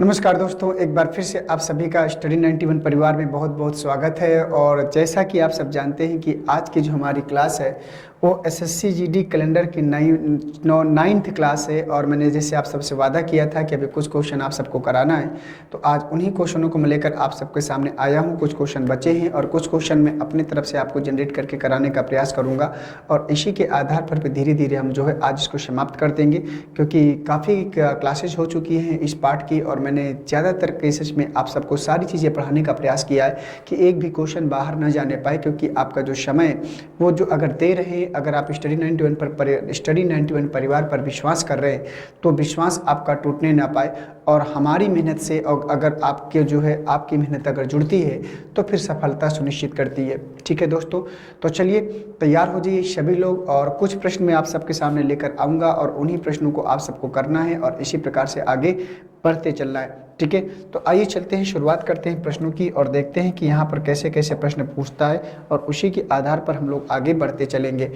नमस्कार दोस्तों, एक बार फिर से आप सभी का स्टडी 91 परिवार में बहुत बहुत स्वागत है। और जैसा कि आप सब जानते हैं कि आज की जो हमारी क्लास है वो एसएससी जीडी कैलेंडर की नाइन्थ क्लास है। और मैंने जैसे आप सबसे वादा किया था कि अभी कुछ क्वेश्चन आप सबको कराना है, तो आज उन्हीं क्वेश्चनों को मैं लेकर आप सबके सामने आया हूँ। कुछ क्वेश्चन बचे हैं और कुछ क्वेश्चन मैं अपनी तरफ से आपको जनरेट करके कराने का प्रयास करूँगा। और इसी के आधार पर धीरे धीरे हम जो है आज इसको समाप्त कर देंगे, क्योंकि काफ़ी क्लासेज हो चुकी हैं इस पार्ट की। और मैंने ज़्यादातर केसेस में आप सबको सारी चीज़ें पढ़ाने का प्रयास किया है कि एक भी क्वेश्चन बाहर न जाने पाए, क्योंकि आपका जो समय वो जो अगर दे रहे, अगर आप स्टडी 91 परिवार पर विश्वास कर रहे हैं तो विश्वास आपका टूटने ना पाए। और हमारी मेहनत से और अगर आपके जो है आपकी मेहनत अगर जुड़ती है तो फिर सफलता सुनिश्चित करती है। ठीक है दोस्तों, तो चलिए तैयार हो जाइए सभी लोग। और कुछ प्रश्न मैं आप सबके सामने लेकर आऊँगा और उन्हीं प्रश्नों को आप सबको करना है और इसी प्रकार से आगे बढ़ते चलना है। ठीक है, तो आइए चलते हैं, शुरुआत करते हैं प्रश्नों की और देखते हैं कि यहाँ पर कैसे कैसे प्रश्न पूछता है और उसी के आधार पर हम लोग आगे बढ़ते चलेंगे।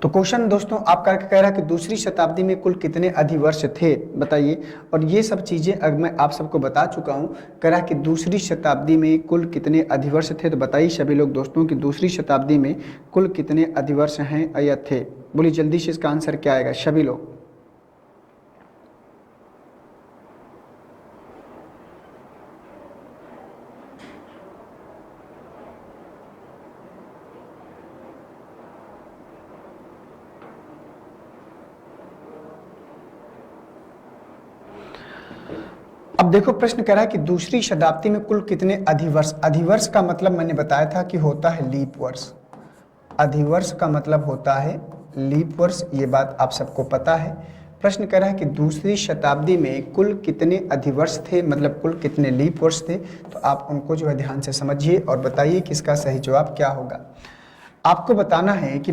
तो क्वेश्चन दोस्तों आपका कह रहा है कि दूसरी शताब्दी में कुल कितने अधिवर्ष थे, बताइए। और ये सब चीज़ें अब मैं आप सबको बता चुका हूँ। कह रहा है कि दूसरी शताब्दी में कुल कितने अधिवर्ष थे, तो बताइए सभी लोग दोस्तों कि दूसरी शताब्दी में कुल कितने अधिवर्ष हैं या थे। बोलिए जल्दी से, इसका आंसर क्या आएगा सभी लोग। अब देखो प्रश्न कह रहा है कि दूसरी शताब्दी में कुल कितने अधिवर्ष। अधिवर्ष का मतलब मैंने बताया था कि होता है लीप वर्ष। अधिवर्ष का मतलब होता है लीप वर्ष, ये बात आप सबको पता है। प्रश्न कह रहा है कि दूसरी शताब्दी में कुल कितने अधिवर्ष थे, मतलब कुल कितने लीप वर्ष थे। तो आप उनको जो है ध्यान से समझिए और बताइए कि इसका सही जवाब क्या होगा। आपको बताना है कि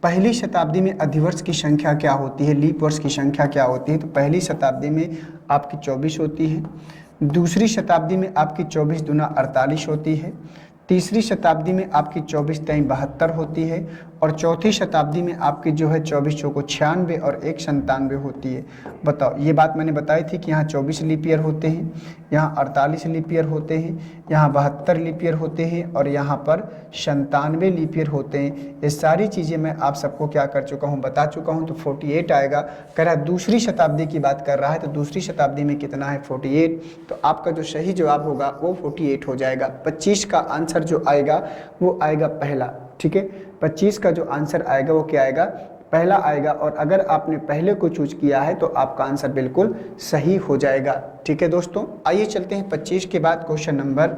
पहली शताब्दी में अधिवर्ष की संख्या क्या होती है, लीप वर्ष की संख्या क्या होती है। तो पहली शताब्दी में आपकी 24 होती है, दूसरी शताब्दी में आपकी 24 दूना 48 होती है, तीसरी शताब्दी में आपकी 24 तेई 72 होती है, और चौथी शताब्दी में आपकी जो है 24 चौको 96 और 1 97 होती है। बताओ, ये बात मैंने बताई थी कि यहाँ 24 लीप ईयर होते हैं, यहाँ 48 लीप ईयर होते हैं, यहाँ 72 लीप ईयर होते हैं और यहाँ पर 97 लीप ईयर होते हैं। ये सारी चीज़ें मैं आप सबको क्या कर चुका हूँ, बता चुका हूँ। तो 48 आएगा। कह रहा है दूसरी शताब्दी की बात कर रहा है, तो दूसरी शताब्दी में कितना है 48। तो आपका जो सही जवाब होगा वो 48 हो जाएगा। 25 का आंसर जो आएगा वो आएगा पहला। ठीक है, 25 का जो आंसर आएगा वो क्या आएगा, पहला आएगा। और अगर आपने पहले को चूज किया है तो आपका आंसर बिल्कुल सही हो जाएगा। ठीक है दोस्तों, आइए चलते हैं 25 के बाद क्वेश्चन नंबर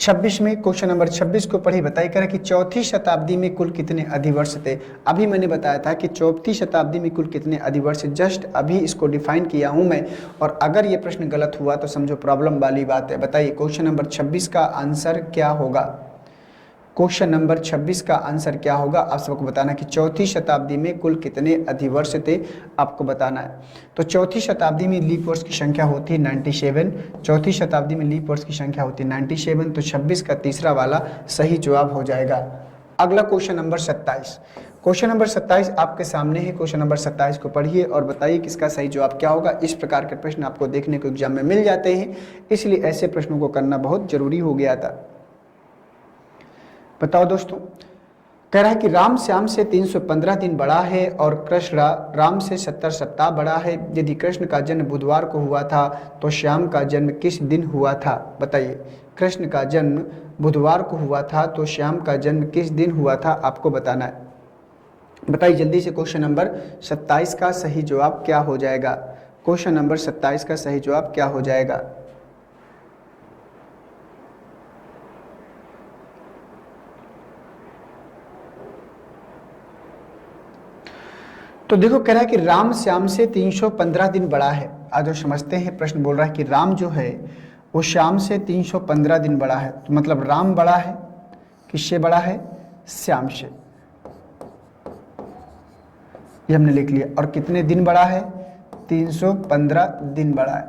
26 में। क्वेश्चन नंबर 26 को पढ़ी, बताइए। कह रहा कि चौथी शताब्दी में कुल कितने अधिवर्ष थे। अभी मैंने बताया था कि चौथी शताब्दी में कुल कितने अधिवर्ष, जस्ट अभी इसको डिफाइन किया हूं मैं। और अगर ये प्रश्न गलत हुआ तो समझो प्रॉब्लम वाली बात है। बताइए क्वेश्चन नंबर 26 का आंसर क्या होगा। क्वेश्चन नंबर 26 का आंसर क्या होगा, आप सबको बताना कि चौथी शताब्दी में कुल कितने अधिवर्ष थे, आपको बताना है। तो चौथी शताब्दी में लीप वर्ष की संख्या होती है 97। चौथी शताब्दी में लीप वर्ष की संख्या होती है 97। तो 26 का तीसरा वाला सही जवाब हो जाएगा। अगला क्वेश्चन नंबर 27। क्वेश्चन नंबर 27 आपके सामने है। क्वेश्चन नंबर 27 को पढ़िए और बताइए किसका सही जवाब क्या होगा। इस प्रकार के प्रश्न आपको देखने को एग्जाम में मिल जाते हैं, इसलिए ऐसे प्रश्नों को करना बहुत जरूरी हो गया था। बताओ दोस्तों, कह रहा है कि राम श्याम से 315 दिन बड़ा है और कृष्ण राम से 70 सप्ताह बड़ा है। यदि कृष्ण का जन्म बुधवार को हुआ था तो श्याम का जन्म किस दिन हुआ था। बताइए, कृष्ण का जन्म बुधवार को हुआ था तो श्याम का जन्म किस दिन हुआ था, आपको बताना है। बताइए जल्दी से, क्वेश्चन नंबर 27 का सही जवाब क्या हो जाएगा। क्वेश्चन नंबर 27 का सही जवाब क्या हो जाएगा। तो देखो, कह रहा है कि राम श्याम से 315 दिन बड़ा है। आज जो समझते हैं, प्रश्न बोल रहा है कि राम जो है वो श्याम से 315 दिन बड़ा है। तो मतलब राम बड़ा है, किससे बड़ा है, श्याम से। ये हमने लिख लिया। और कितने दिन बड़ा है, 315 दिन बड़ा है।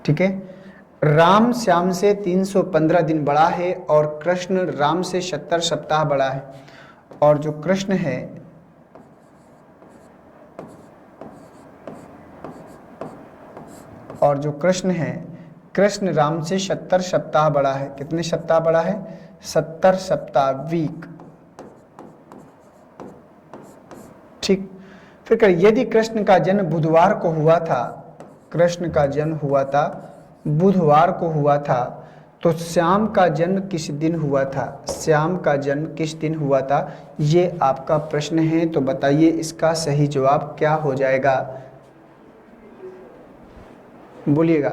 ठीक है, राम श्याम से 315 दिन बड़ा है और कृष्ण राम से 70 सप्ताह बड़ा है। और जो कृष्ण है और जो कृष्ण है, कृष्ण राम से 70 सप्ताह बड़ा है। कितने सप्ताह बड़ा है? 70 सप्ताह, वीक। ठीक। फिर कर यदि कृष्ण का जन्म बुधवार को हुआ था, कृष्ण का जन्म हुआ था बुधवार को हुआ था, तो श्याम का जन्म किस दिन हुआ था? श्याम का जन्म किस दिन हुआ था? ये आपका प्रश्न है। तो बताइए इसका सही जवाब क्या हो जाएगा? बोलिएगा।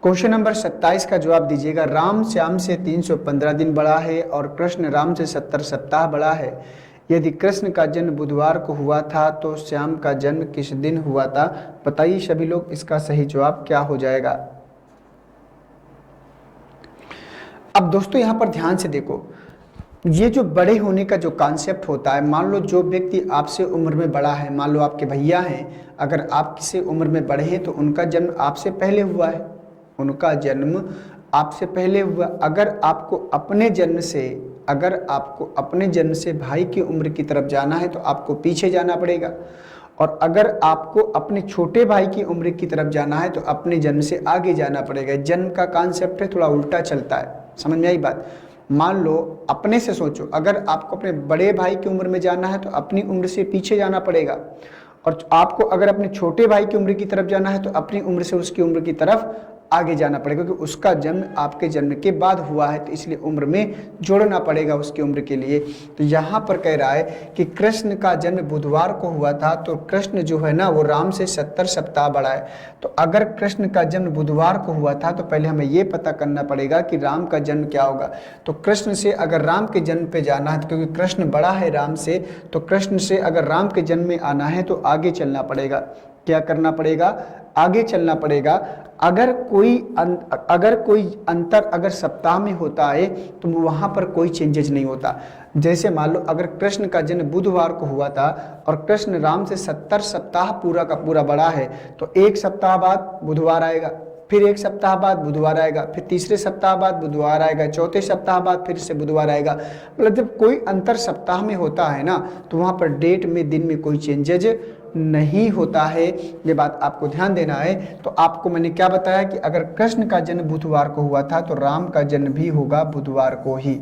क्वेश्चन नंबर 27 का जवाब दीजिएगा। राम श्याम से 315 दिन बड़ा है और कृष्ण राम से 70 सप्ताह बड़ा है। यदि कृष्ण का जन्म बुधवार को हुआ था तो श्याम का जन्म किस दिन हुआ था? बताइए सभी लोग, इसका सही जवाब क्या हो जाएगा? अब दोस्तों यहाँ पर ध्यान से देखो, ये जो बड़े होने का जो कॉन्सेप्ट होता है, मान लो जो व्यक्ति आपसे उम्र में बड़ा है, मान लो आपके भैया हैं, अगर आपसे उम्र में बड़े हैं तो उनका जन्म आपसे पहले हुआ है, उनका जन्म आपसे पहले हुआ। अगर आपको अपने जन्म से भाई की उम्र की तरफ जाना है तो आपको पीछे जाना पड़ेगा, और अगर आपको अपने छोटे भाई की उम्र की तरफ जाना है तो अपने जन्म से आगे जाना पड़ेगा। जन्म का कॉन्सेप्ट है, थोड़ा उल्टा चलता है। समझ में आई बात? मान लो, अपने से सोचो, अगर आपको अपने बड़े भाई की उम्र में जाना है तो अपनी उम्र से पीछे जाना पड़ेगा, और आपको अगर अपने छोटे भाई की उम्र की तरफ जाना है तो अपनी उम्र से उसकी उम्र की तरफ आगे जाना पड़ेगा, क्योंकि उसका जन्म आपके जन्म के बाद हुआ है, तो इसलिए उम्र में जोड़ना पड़ेगा उसकी उम्र के लिए। तो यहाँ पर कह रहा है कि कृष्ण का जन्म बुधवार को हुआ था, तो कृष्ण जो है ना वो राम से 70 सप्ताह बड़ा है। तो अगर कृष्ण का जन्म बुधवार को हुआ था तो पहले हमें ये पता करना पड़ेगा कि राम का जन्म क्या होगा। तो कृष्ण से अगर राम के जन्म पे जाना है, क्योंकि कृष्ण बड़ा है राम से, तो कृष्ण से अगर राम के जन्म में आना है तो आगे चलना पड़ेगा। क्या करना पड़ेगा? आगे चलना पड़ेगा। अगर कोई अंतर अगर सप्ताह में होता है तो वहां पर कोई चेंजेस नहीं होता। जैसे मान लो अगर कृष्ण का जन्म बुधवार को हुआ था और कृष्ण राम से 70 सप्ताह पूरा का पूरा बड़ा है, तो एक सप्ताह बाद बुधवार आएगा, फिर एक सप्ताह बाद बुधवार आएगा, फिर तीसरे सप्ताह बाद बुधवार आएगा, चौथे सप्ताह बाद फिर से बुधवार आएगा। मतलब जब कोई अंतर सप्ताह में होता है ना, तो वहाँ पर डेट में, दिन में कोई चेंजेज नहीं होता है। ये बात आपको ध्यान देना है। तो आपको मैंने क्या बताया कि अगर कृष्ण का जन्म बुधवार को हुआ था तो राम का जन्म भी होगा बुधवार को ही।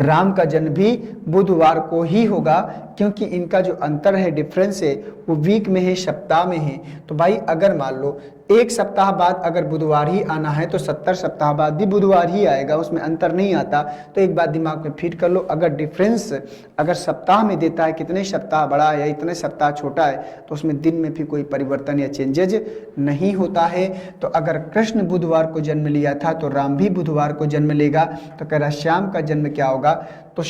राम का जन्म भी बुधवार को ही होगा, क्योंकि इनका जो अंतर है, डिफरेंस है, वो वीक में है, सप्ताह में है। तो भाई अगर मान लो एक सप्ताह बाद अगर बुधवार ही आना है तो 70 सप्ताह बाद भी बुधवार ही आएगा, उसमें अंतर नहीं आता। तो एक बात दिमाग में फिट कर लो, अगर डिफरेंस अगर सप्ताह में देता है, कितने सप्ताह बड़ा है या इतने सप्ताह छोटा है, तो उसमें दिन में फिर कोई परिवर्तन या चेंजेज नहीं होता है। तो अगर कृष्ण बुधवार को जन्म लिया था तो राम भी बुधवार को जन्म लेगा। तो कह रहा श्याम का जन्म क्या होगा? तो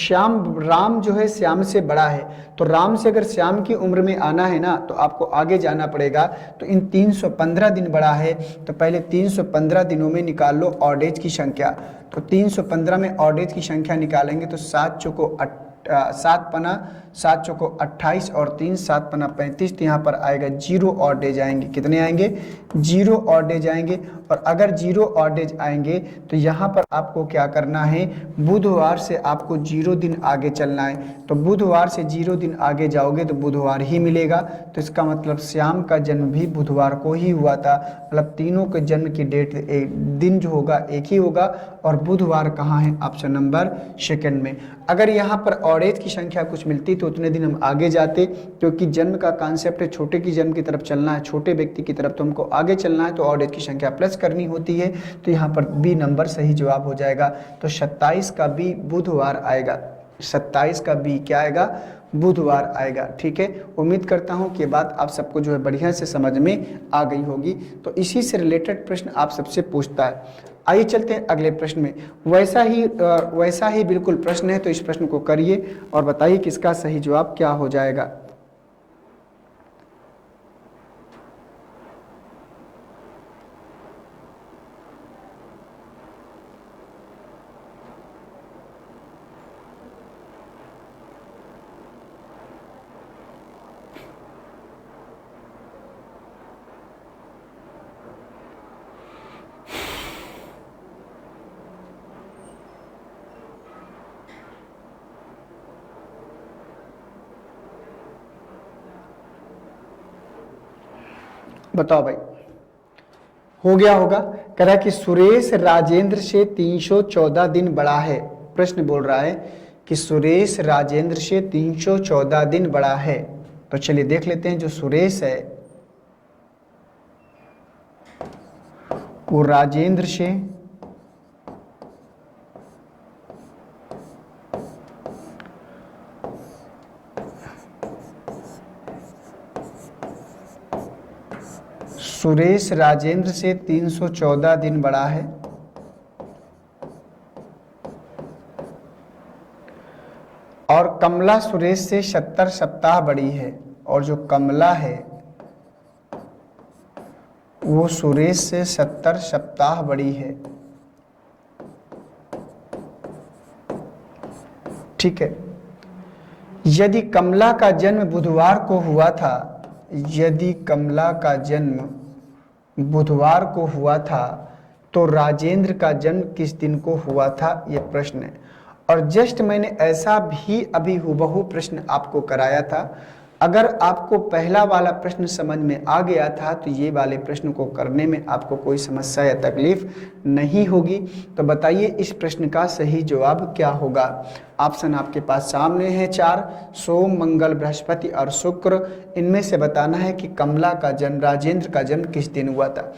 राम जो है श्याम से बड़ा है, तो राम से अगर श्याम की उम्र में आना है ना तो आपको आगे जाना पड़ेगा। तो इन 315 दिन बड़ा है, तो पहले 315 दिनों में निकाल लो ऑड एज की संख्या। तो 315 में ऑड एज की संख्या निकालेंगे तो 7 चौको 28 और 3 7 पना 35। तो यहाँ पर आएगा 0 ऑड एज आएंगे। कितने आएंगे? 0 ऑड एज आएंगे। और अगर 0 ऑड एज आएंगे तो यहाँ पर आपको क्या करना है? बुधवार से आपको 0 दिन आगे चलना है। तो बुधवार से 0 दिन आगे जाओगे तो बुधवार ही मिलेगा। तो इसका मतलब श्याम का जन्म भी बुधवार को ही हुआ था। मतलब तीनों के जन्म की डेट दिन जो होगा एक ही होगा, और बुधवार कहाँ है? ऑप्शन नंबर सेकंड में। अगर यहाँ पर ऑड एज की संख्या कुछ मिलती तो उतने दिन हम आगे जाते, क्योंकि जन्म का कॉन्सेप्ट है छोटे की जन्म की तरफ चलना है, छोटे व्यक्ति की तरफ, तो हमको आगे चलना है तो ऑड एज की संख्या प्लस करनी होती है। तो यहाँ पर बी नंबर सही जवाब हो जाएगा। तो 27 का बी बुधवार आएगा। 27 का बी क्या आएगा? बुधवार आएगा। ठीक है, उम्मीद करता हूँ कि बात आप सबको जो है बढ़िया से समझ में आ गई होगी। तो इसी से रिलेटेड प्रश्न आप सबसे पूछता है। आइए चलते हैं अगले प्रश्न में। वैसा ही बिल्कुल प्रश्न है, तो इस प्रश्न को करिए और बताइए कि इसका सही जवाब क्या हो जाएगा। बताओ भाई। हो गया होगा। कह रहा है कि सुरेश राजेंद्र से 314 दिन बड़ा है। प्रश्न बोल रहा है कि सुरेश राजेंद्र से 314 दिन बड़ा है। तो चलिए देख लेते हैं, जो सुरेश है वो राजेंद्र से सुरेश राजेंद्र से 314 दिन बड़ा है और कमला सुरेश से 70 सप्ताह बड़ी है। और जो कमला है वो सुरेश से 70 सप्ताह बड़ी है। ठीक है। यदि कमला का जन्म बुधवार को हुआ था, यदि कमला का जन्म बुधवार को हुआ था तो राजेंद्र का जन्म किस दिन को हुआ था, यह प्रश्न है। और जस्ट मैंने ऐसा भी अभी हुबहू प्रश्न आपको कराया था। अगर आपको पहला वाला प्रश्न समझ में आ गया था तो ये वाले प्रश्न को करने में आपको कोई समस्या या तकलीफ नहीं होगी। तो बताइए इस प्रश्न का सही जवाब क्या होगा। ऑप्शन आपके पास सामने है 4, सोम, मंगल, बृहस्पति और शुक्र। इनमें से बताना है कि कमला का जन्म, राजेंद्र का जन्म किस दिन हुआ था।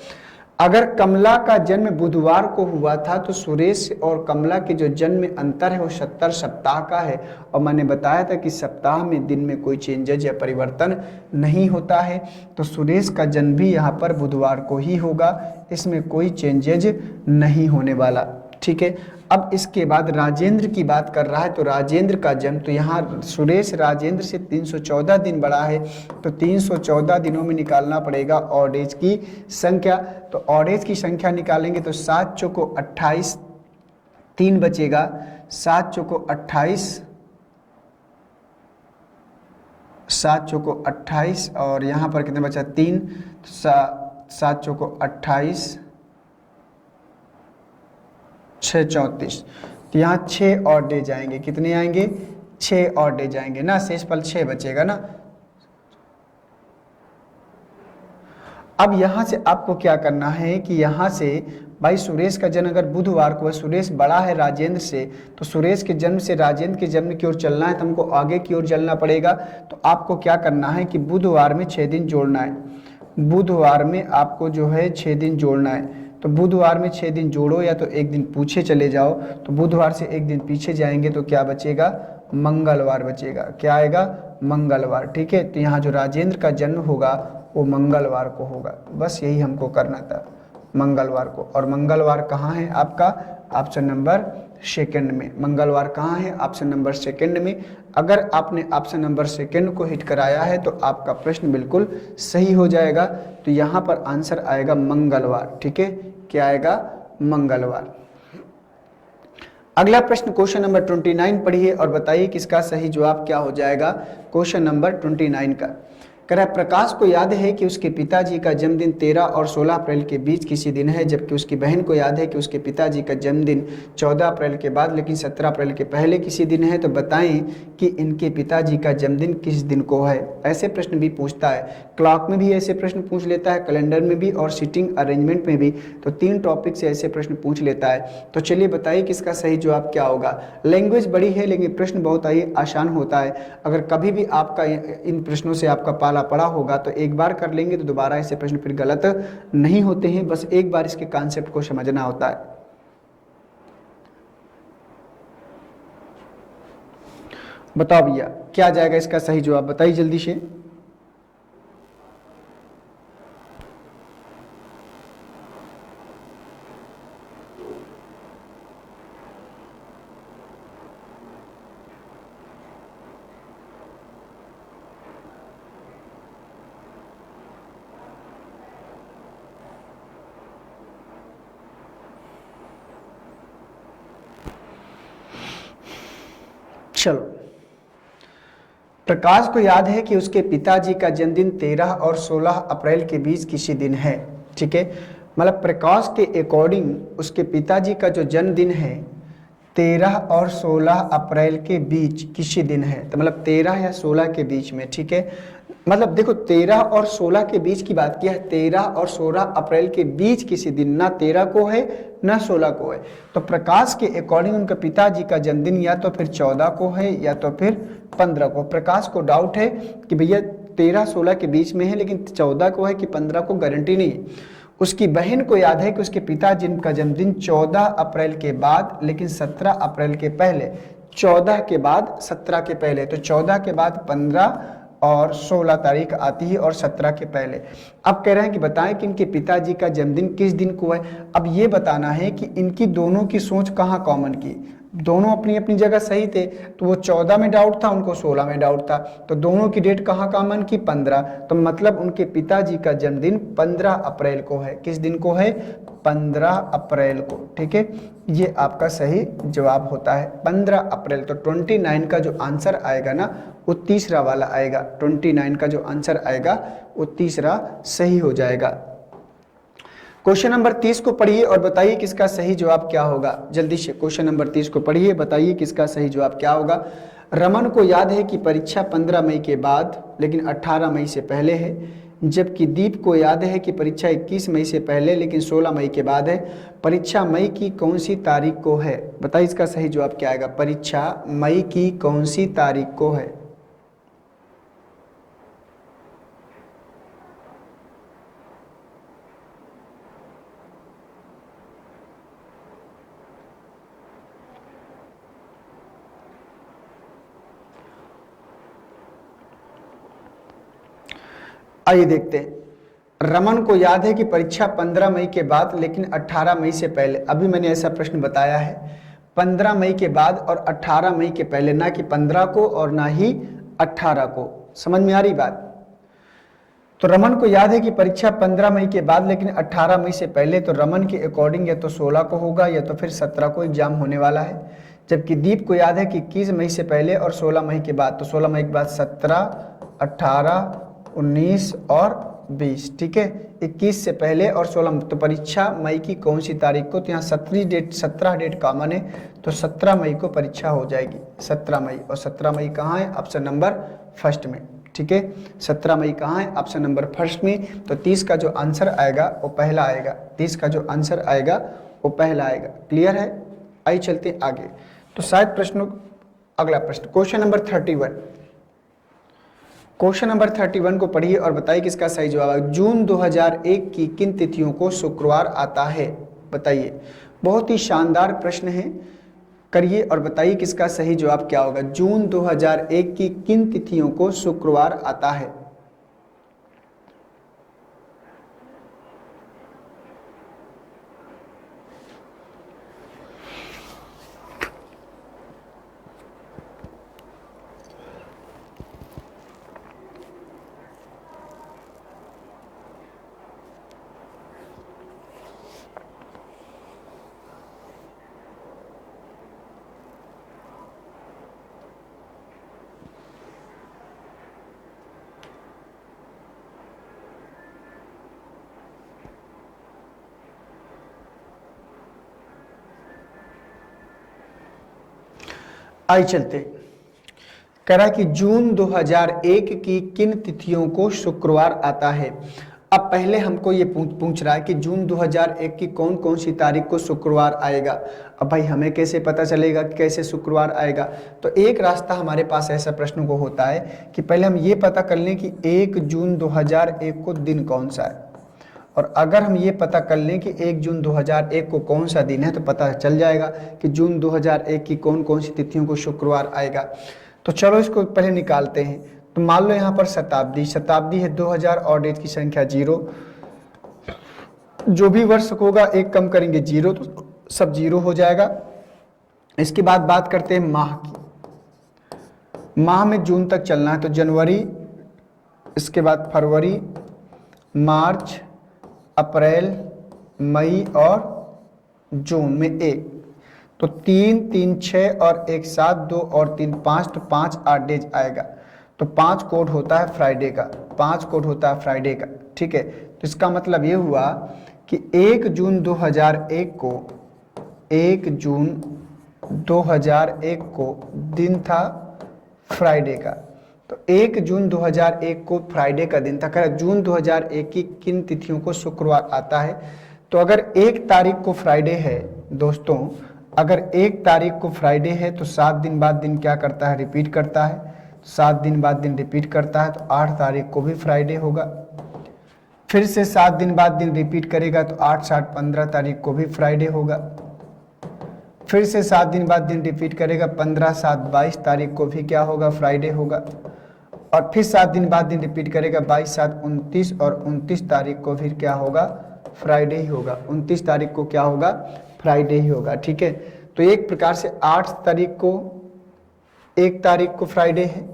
अगर कमला का जन्म बुधवार को हुआ था तो सुरेश और कमला के जो जन्म में अंतर है वो 70 सप्ताह का है। और मैंने बताया था कि सप्ताह में दिन में कोई चेंजेज या परिवर्तन नहीं होता है। तो सुरेश का जन्म भी यहाँ पर बुधवार को ही होगा, इसमें कोई चेंजेज नहीं होने वाला। ठीक है। अब इसके बाद राजेंद्र की बात कर रहा है तो राजेंद्र का जन्म, तो यहाँ सुरेश राजेंद्र से 314 दिन बड़ा है तो 314 दिनों में निकालना पड़ेगा ऑड एज की संख्या। तो ऑड एज की संख्या निकालेंगे तो 7 चौको 28, 3 बचेगा, 7 चौको 28, 7 चौको 28 और यहाँ पर कितने बचा 3, 7 चौको 28, 6 34। तो यहाँ 6 और डे जाएंगे, कितने आएंगे 6 और डे जाएंगे ना, शेषफल 6 बचेगा ना। अब यहाँ से आपको क्या करना है कि यहाँ से भाई सुरेश का जन्म अगर बुधवार को है, सुरेश बड़ा है राजेंद्र से, तो सुरेश के जन्म से राजेंद्र के जन्म की ओर चलना है तो हमको आगे की ओर चलना पड़ेगा। तो आपको क्या करना है कि बुधवार में 6 दिन जोड़ना है। बुधवार में आपको जो है 6 दिन जोड़ना है। तो बुधवार में 6 दिन जोड़ो या तो एक दिन पीछे चले जाओ। तो बुधवार से एक दिन पीछे जाएंगे तो क्या बचेगा, मंगलवार बचेगा। क्या आएगा, मंगलवार। ठीक है। तो यहाँ जो राजेंद्र का जन्म होगा वो मंगलवार को होगा। बस यही हमको करना था, मंगलवार को। और मंगलवार कहाँ है आपका, ऑप्शन नंबर सेकंड में। मंगलवार कहाँ है, ऑप्शन नंबर सेकंड में। अगर आपने ऑप्शन नंबर सेकंड को हिट कराया है तो आपका प्रश्न बिल्कुल सही हो जाएगा। तो यहाँ पर आंसर आएगा मंगलवार। ठीक है। क्या आएगा, मंगलवार। अगला प्रश्न क्वेश्चन नंबर 29 पढ़िए और बताइए कि इसका सही जवाब क्या हो जाएगा। क्वेश्चन नंबर 29 का कह रहा है, प्रकाश को याद है कि उसके पिताजी का जन्मदिन 13 और 16 अप्रैल के बीच किसी दिन है, जबकि उसकी बहन को याद है कि उसके पिताजी का जन्मदिन 14 अप्रैल के बाद लेकिन 17 अप्रैल के पहले किसी दिन है। तो बताएं कि इनके पिताजी का जन्मदिन किस दिन को है। ऐसे प्रश्न भी पूछता है, क्लॉक में भी ऐसे प्रश्न पूछ लेता है, कैलेंडर में भी और सीटिंग अरेंजमेंट में भी। तो 3 टॉपिक से ऐसे प्रश्न पूछ लेता है। तो चलिए बताइए कि इसका सही जवाब क्या होगा। लैंग्वेज बड़ी है लेकिन प्रश्न बहुत आसान होता है। अगर कभी भी आपका इन प्रश्नों से आपका पाला पड़ा होगा तो एक बार कर लेंगे तो दोबारा ऐसे प्रश्न फिर गलत नहीं होते हैं। बस एक बार इसके कॉन्सेप्ट को समझना होता है। बताओ भैया क्या जाएगा इसका सही जवाब, बताइए जल्दी से। चलो, प्रकाश को याद है कि उसके पिताजी का जन्मदिन 13 और 16 अप्रैल के बीच किसी दिन है। ठीक है। मतलब प्रकाश के अकॉर्डिंग उसके पिताजी का जो जन्मदिन है 13 और 16 अप्रैल के बीच किसी दिन है। तो मतलब 13 या 16 के बीच में। ठीक है। मतलब देखो 13 और 16 के बीच की बात किया है, 13 और 16 अप्रैल के बीच किसी दिन, ना 13 को है ना 16 को है। तो प्रकाश के अकॉर्डिंग उनके पिताजी का जन्मदिन या तो फिर 14 को है या तो फिर 15 को। प्रकाश को डाउट है कि भैया 13-16 के बीच में है, लेकिन 14 को है कि 15 को गारंटी नहीं है। उसकी बहन को याद है कि उसके पिताजी का जन्मदिन 14 अप्रैल के बाद लेकिन 17 अप्रैल के पहले, 14 के बाद 17 के पहले, तो 14 के बाद 15 और 16 तारीख आती है और 17 के पहले। अब कह रहे हैं कि बताएं कि इनके पिताजी का जन्मदिन किस दिन को है। अब ये बताना है कि इनकी दोनों की सोच कहाँ कॉमन की, दोनों अपनी अपनी जगह सही थे। तो वो 14 में डाउट था, उनको 16 में डाउट था, तो दोनों की डेट कहाँ कॉमन की, 15। तो मतलब उनके पिताजी का जन्मदिन 15 अप्रैल को है। किस दिन को है, 15 अप्रैल को। ठीक है, ये आपका सही जवाब होता है 15 अप्रैल। तो 29 का जो आंसर आएगा ना वो तीसरा वाला आएगा। 29 का जो आंसर आएगा वो तीसरा सही हो जाएगा। क्वेश्चन नंबर 30 को पढ़िए और बताइए किसका सही जवाब क्या होगा। जल्दी से क्वेश्चन नंबर 30 को पढ़िए, बताइए किसका सही जवाब क्या होगा। रमन को याद है कि परीक्षा 15 मई के बाद लेकिन 18 मई से पहले है, जबकि दीप को याद है कि परीक्षा 21 मई से पहले लेकिन 16 मई के बाद है। परीक्षा मई की कौन सी तारीख को है, बताइए इसका सही जवाब क्या आएगा। परीक्षा मई की कौन सी तारीख को है। आइए देखते हैं। रमन को याद है कि परीक्षा 15 मई के बाद लेकिन 18 मई से पहले। अभी मैंने ऐसा प्रश्न बताया है 15 मई के बाद और 18 मई के पहले, ना कि 15 को और ना ही 18 को। समझ में आ रही बात। तो रमन को याद है कि परीक्षा 15 मई के बाद लेकिन 18 मई से पहले, तो रमन के अकॉर्डिंग या तो 16 को होगा या तो फिर 17 को एग्जाम होने वाला है। जबकि दीप को याद है कि 21 मई से पहले और 16 मई के बाद, तो 16 मई के बाद 17, 18, 19 और 20। ठीक है, 21 से पहले और 16। तो परीक्षा मई की कौन सी तारीख को, तो यहाँ 17 डेट कॉमन है, तो 17 मई को परीक्षा हो जाएगी। 17 मई, और 17 मई कहाँ है, ऑप्शन नंबर फर्स्ट में। ठीक है, 17 मई कहाँ है, ऑप्शन नंबर फर्स्ट में। तो 30 का जो आंसर आएगा वो पहला आएगा। 30 का जो आंसर आएगा वो पहला आएगा। क्लियर है। आइए चलते हैं आगे। तो शायद प्रश्नों, अगला प्रश्न क्वेश्चन नंबर 31। क्वेश्चन नंबर 31 को पढ़िए और बताइए किसका सही जवाब है। जून 2001 की किन तिथियों को शुक्रवार आता है, बताइए। बहुत ही शानदार प्रश्न है, करिए और बताइए किसका सही जवाब क्या होगा। जून 2001 की किन तिथियों को शुक्रवार आता है। आइए चलते, कह रहा है कि जून 2001 की किन तिथियों को शुक्रवार आता है। अब पहले हमको ये पूछ रहा है कि जून 2001 की कौन कौन सी तारीख को शुक्रवार आएगा। अब भाई हमें कैसे पता चलेगा कि कैसे शुक्रवार आएगा। तो एक रास्ता हमारे पास ऐसा प्रश्नों को होता है कि पहले हम ये पता कर लें कि 1 जून 2001 को दिन कौन सा है, और अगर हम ये पता कर लें कि 1 जून 2001 को कौन सा दिन है तो पता चल जाएगा कि जून 2001 की कौन कौन सी तिथियों को शुक्रवार आएगा। तो चलो इसको पहले निकालते हैं। तो मान लो यहाँ पर शताब्दी है 2000 और डेट की संख्या 0। जो भी वर्ष होगा एक कम करेंगे 0 तो सब 0 हो जाएगा। इसके बाद बात करते हैं माह की। माह में जून तक चलना है तो जनवरी, इसके बाद फरवरी, मार्च, अप्रैल, मई और जून में 1। तो 3, 3, 6 और 1, 7, 2 और 3, 5, तो 5, 8 डेज आएगा। तो 5 कोड होता है फ्राइडे का, 5 कोड होता है फ्राइडे का। ठीक है, तो इसका मतलब ये हुआ कि 1 जून 2001 को, 1 जून 2001 को दिन था फ्राइडे का। तो 1 जून 2001 को फ्राइडे का दिन था। कह रहा जून 2001 की किन तिथियों को शुक्रवार आता है। तो अगर 1 तारीख को फ्राइडे है दोस्तों, अगर 1 तारीख को फ्राइडे है तो 7 दिन बाद दिन क्या करता है, रिपीट करता है। 7 दिन बाद दिन रिपीट करता है तो 8 तारीख को भी फ्राइडे होगा। फिर से 7 दिन बाद दिन रिपीट करेगा तो 8, 7, 15 तारीख को भी फ्राइडे होगा। फिर से 7 दिन बाद दिन रिपीट करेगा, 15, 7, 22 तारीख को भी क्या होगा, फ्राइडे होगा। और फिर 7 दिन बाद दिन रिपीट करेगा, 22, 7, 29 और 29 तारीख को फिर क्या होगा, फ्राइडे ही होगा। 29 तारीख को क्या होगा, फ्राइडे ही होगा। ठीक है, तो एक प्रकार से 8 तारीख को, 1 तारीख को फ्राइडे है,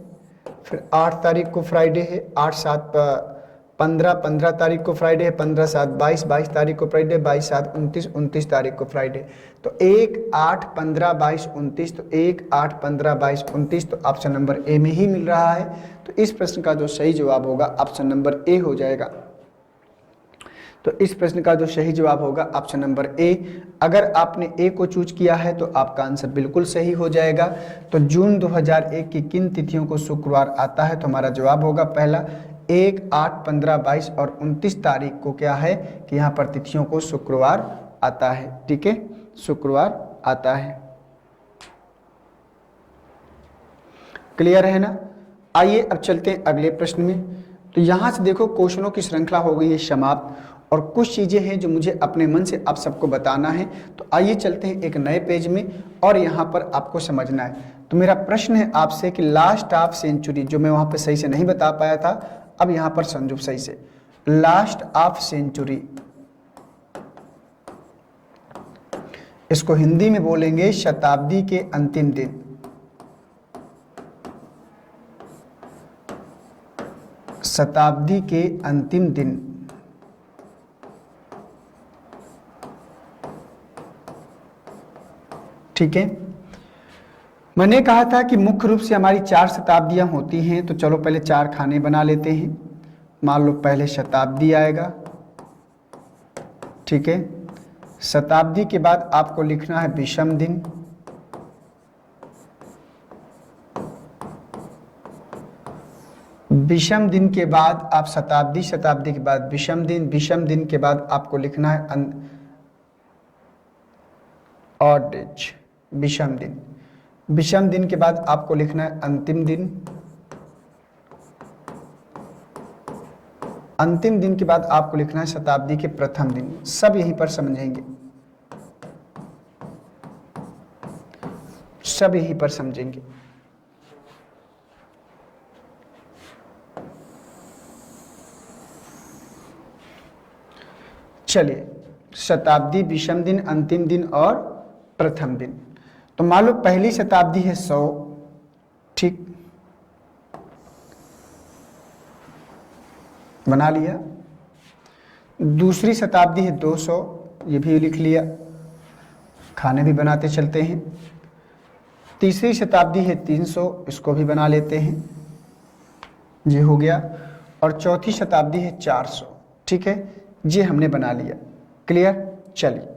फिर 8 तारीख को फ्राइडे है, 8, 7, 15, 15 तारीख को फ्राइडे है, 15, 7, 22, 22 तारीख को फ्राइडे, 22, 7, 29, 29 तारीख को फ्राइडे। तो 1, 8, 15, 22, 29, तो 1, 8, 15, 22, 29, तो ऑप्शन नंबर ए में ही मिल रहा है। तो इस प्रश्न का जो सही जवाब होगा ऑप्शन नंबर ए हो जाएगा। तो इस प्रश्न का जो सही जवाब होगा ऑप्शन नंबर ए। अगर आपने ए को चूज किया है तो आपका आंसर बिल्कुल सही हो जाएगा। तो जून 2001 की किन तिथियों को शुक्रवार आता है, तो हमारा जवाब होगा पहला 1, 8, 15, 22 और 29 तारीख को क्या है कि यहाँ पर तिथियों को शुक्रवार आता है। ठीक है, शुक्रवार आता है। क्लियर है ना। आइए अब चलते हैं अगले प्रश्न में। तो यहाँ से देखो क्वेश्चनों की श्रृंखला हो गई है समाप्त और कुछ चीज़ें हैं जो मुझे अपने मन से आप सबको बताना है। तो आइए चलते हैं एक नए पेज में और यहाँ पर आपको समझना है। तो मेरा प्रश्न है आपसे कि लास्ट ऑफ सेंचुरी, जो मैं वहाँ पे सही से नहीं बता पाया था, अब यहाँ पर समझो सही से। लास्ट ऑफ सेंचुरी, इसको हिंदी में बोलेंगे शताब्दी के अंतिम दिन। शताब्दी के अंतिम दिन। ठीक है, मैंने कहा था कि मुख्य रूप से हमारी 4 शताब्दियां होती हैं। तो चलो पहले 4 खाने बना लेते हैं। मान लो पहले शताब्दी आएगा, ठीक है। शताब्दी के बाद आपको लिखना है विषम दिन। विषम दिन के बाद आप शताब्दी के बाद विषम दिन के बाद आपको लिखना है ऑड डेज, विषम दिन। विषम दिन के बाद आपको लिखना है अंतिम दिन। अंतिम दिन के बाद आपको लिखना है शताब्दी के प्रथम दिन। सब यहीं पर समझेंगे, सब यहीं पर समझेंगे। चलिए, शताब्दी, विषम दिन, अंतिम दिन और प्रथम दिन। तो मान लो पहली शताब्दी है 100, ठीक, बना लिया। दूसरी शताब्दी है 200, ये भी लिख लिया, खाने भी बनाते चलते हैं। तीसरी शताब्दी है 300, इसको भी बना लेते हैं, ये हो गया। और चौथी शताब्दी है 400, ठीक है, ये हमने बना लिया। क्लियर। चलिए,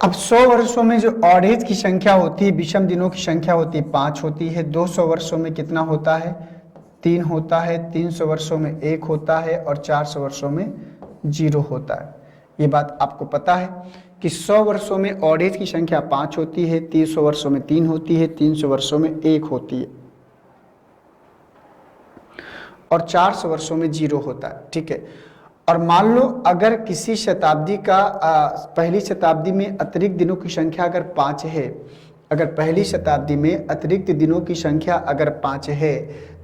अब 100 वर्षों में जो ऑड एज की संख्या होती है, विषम दिनों की संख्या होती है 5 होती है। 200 वर्षों में कितना होता है, 3 होता है। 300 वर्षों में 1 होता है और 400 वर्षों में 0 होता है। ये बात आपको पता है कि 100 वर्षों में ऑड एज की संख्या 5 होती है, 300 वर्षों में 3 होती है, 300 वर्षों में 1 होती है और 400 वर्षों में 0 होता है। ठीक है, और मान लो अगर किसी शताब्दी का पहली शताब्दी में अतिरिक्त दिनों की संख्या अगर 5 है, अगर पहली शताब्दी में अतिरिक्त दिनों की संख्या अगर 5 है,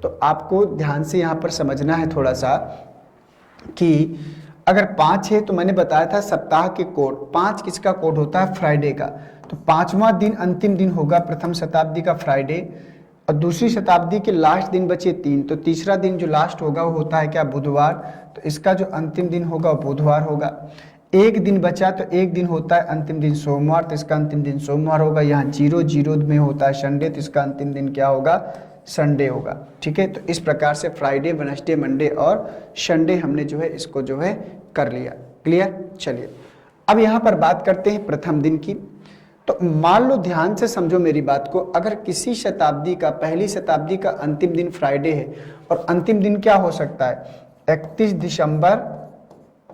तो आपको ध्यान से यहाँ पर समझना है थोड़ा सा कि अगर 5 है तो मैंने बताया था सप्ताह के कोड। 5 किसका कोड होता है, फ्राइडे का। तो 5वां दिन अंतिम दिन होगा प्रथम शताब्दी का फ्राइडे, और दूसरी शताब्दी के लास्ट दिन बचे 3, तो तीसरा दिन जो लास्ट होगा वो होता है क्या, बुधवार। तो इसका जो अंतिम दिन होगा वो बुधवार होगा। एक दिन बचा तो एक दिन होता है अंतिम दिन सोमवार, तो इसका अंतिम दिन सोमवार होगा। यहाँ 0 0 में होता है संडे, तो इसका अंतिम दिन क्या होगा? संडे होगा। ठीक है, तो इस प्रकार से फ्राइडे, वेडनेसडे, मंडे और संडे हमने जो है इसको जो है कर लिया। क्लियर? चलिए अब यहाँ पर बात करते हैं प्रथम दिन की। तो मान लो, ध्यान से समझो मेरी बात को, अगर किसी शताब्दी का, पहली शताब्दी का अंतिम दिन फ्राइडे है और अंतिम दिन क्या हो सकता है? 31 दिसंबर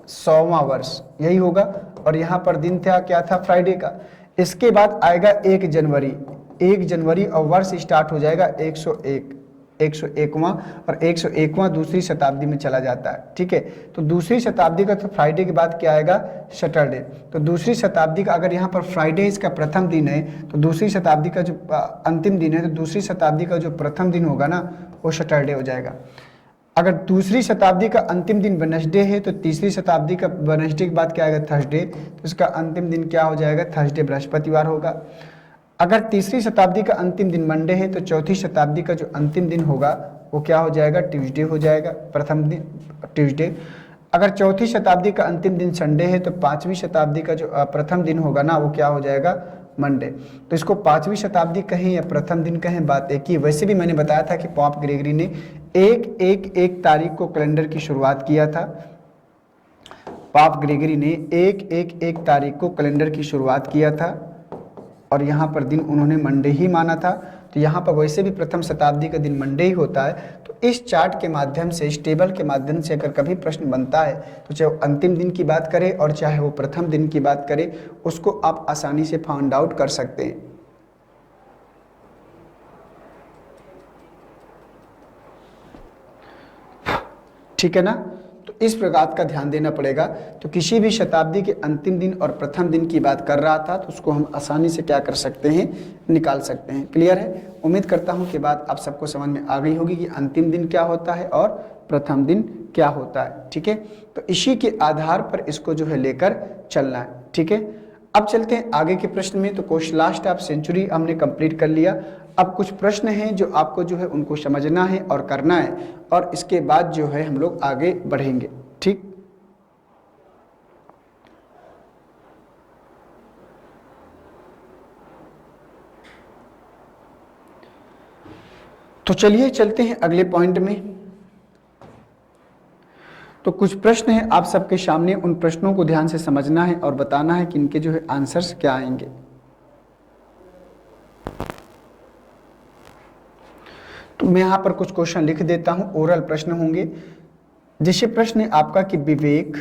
100वां वर्ष, यही होगा। और यहाँ पर दिन था, क्या था? फ्राइडे का। इसके बाद आएगा 1 जनवरी, 1 जनवरी और वर्ष स्टार्ट हो जाएगा 101वां, और 101वां दूसरी शताब्दी में चला जाता है। ठीक है, तो दूसरी शताब्दी का तो फ्राइडे के बाद क्या आएगा? सैटरडे। तो दूसरी शताब्दी का, अगर यहाँ पर फ्राइडे इसका प्रथम दिन है, तो दूसरी शताब्दी का जो अंतिम दिन है, तो दूसरी शताब्दी का जो प्रथम दिन होगा ना, वो सैटरडे हो जाएगा। अगर दूसरी शताब्दी का अंतिम दिन वेडनेसडे है, तो तीसरी शताब्दी का वेडनेसडे के बाद क्या आएगा? थर्सडे, तो इसका अंतिम दिन क्या हो जाएगा? थर्सडे, बृहस्पतिवार होगा। अगर तीसरी शताब्दी का अंतिम दिन मंडे है, तो चौथी शताब्दी का जो अंतिम दिन होगा वो क्या हो जाएगा? ट्यूसडे हो जाएगा, प्रथम दिन ट्यूसडे। अगर चौथी शताब्दी का अंतिम दिन संडे है, तो पांचवी शताब्दी का जो प्रथम दिन होगा ना, वो क्या हो जाएगा? मंडे। तो इसको पांचवी शताब्दी कहें या प्रथम दिन कहें, बात एक ही। वैसे भी मैंने बताया था कि पॉप ग्रेगरी ने एक तारीख को कैलेंडर की शुरुआत किया था। पॉप ग्रेगरी ने एक तारीख को कैलेंडर की शुरुआत किया था, और यहाँ पर दिन उन्होंने मंडे ही माना था। तो यहाँ पर वैसे भी प्रथम शताब्दी का दिन मंडे ही होता है। तो इस चार्ट के माध्यम से, इस टेबल के माध्यम से अगर कभी प्रश्न बनता है, तो चाहे वो अंतिम दिन की बात करें और चाहे वो प्रथम दिन की बात करें, उसको आप आसानी से फाइंड आउट कर सकते हैं। ठीक है ना? तो इस प्रकार का ध्यान देना पड़ेगा। तो किसी भी शताब्दी के अंतिम दिन और प्रथम दिन की बात कर रहा था, तो उसको हम आसानी से क्या कर सकते हैं? निकाल सकते हैं। क्लियर है? उम्मीद करता हूं कि बात आप सबको समझ में आ गई होगी कि अंतिम दिन क्या होता है और प्रथम दिन क्या होता है। ठीक है, तो इसी के आधार पर इसको जो है लेकर चलना है। ठीक है, अब चलते हैं आगे के प्रश्न में। तो क्वेश्चन लास्ट ऑफ सेंचुरी हमने कंप्लीट कर लिया। अब कुछ प्रश्न हैं जो आपको जो है उनको समझना है और करना है, और इसके बाद जो है हम लोग आगे बढ़ेंगे। ठीक, तो चलिए चलते हैं अगले पॉइंट में। तो कुछ प्रश्न हैं आप सबके सामने, उन प्रश्नों को ध्यान से समझना है और बताना है कि इनके जो है आंसर्स क्या आएंगे। तो मैं यहाँ पर कुछ क्वेश्चन लिख देता हूं, ओरल प्रश्न होंगे। जैसे प्रश्न है आपका कि विवेक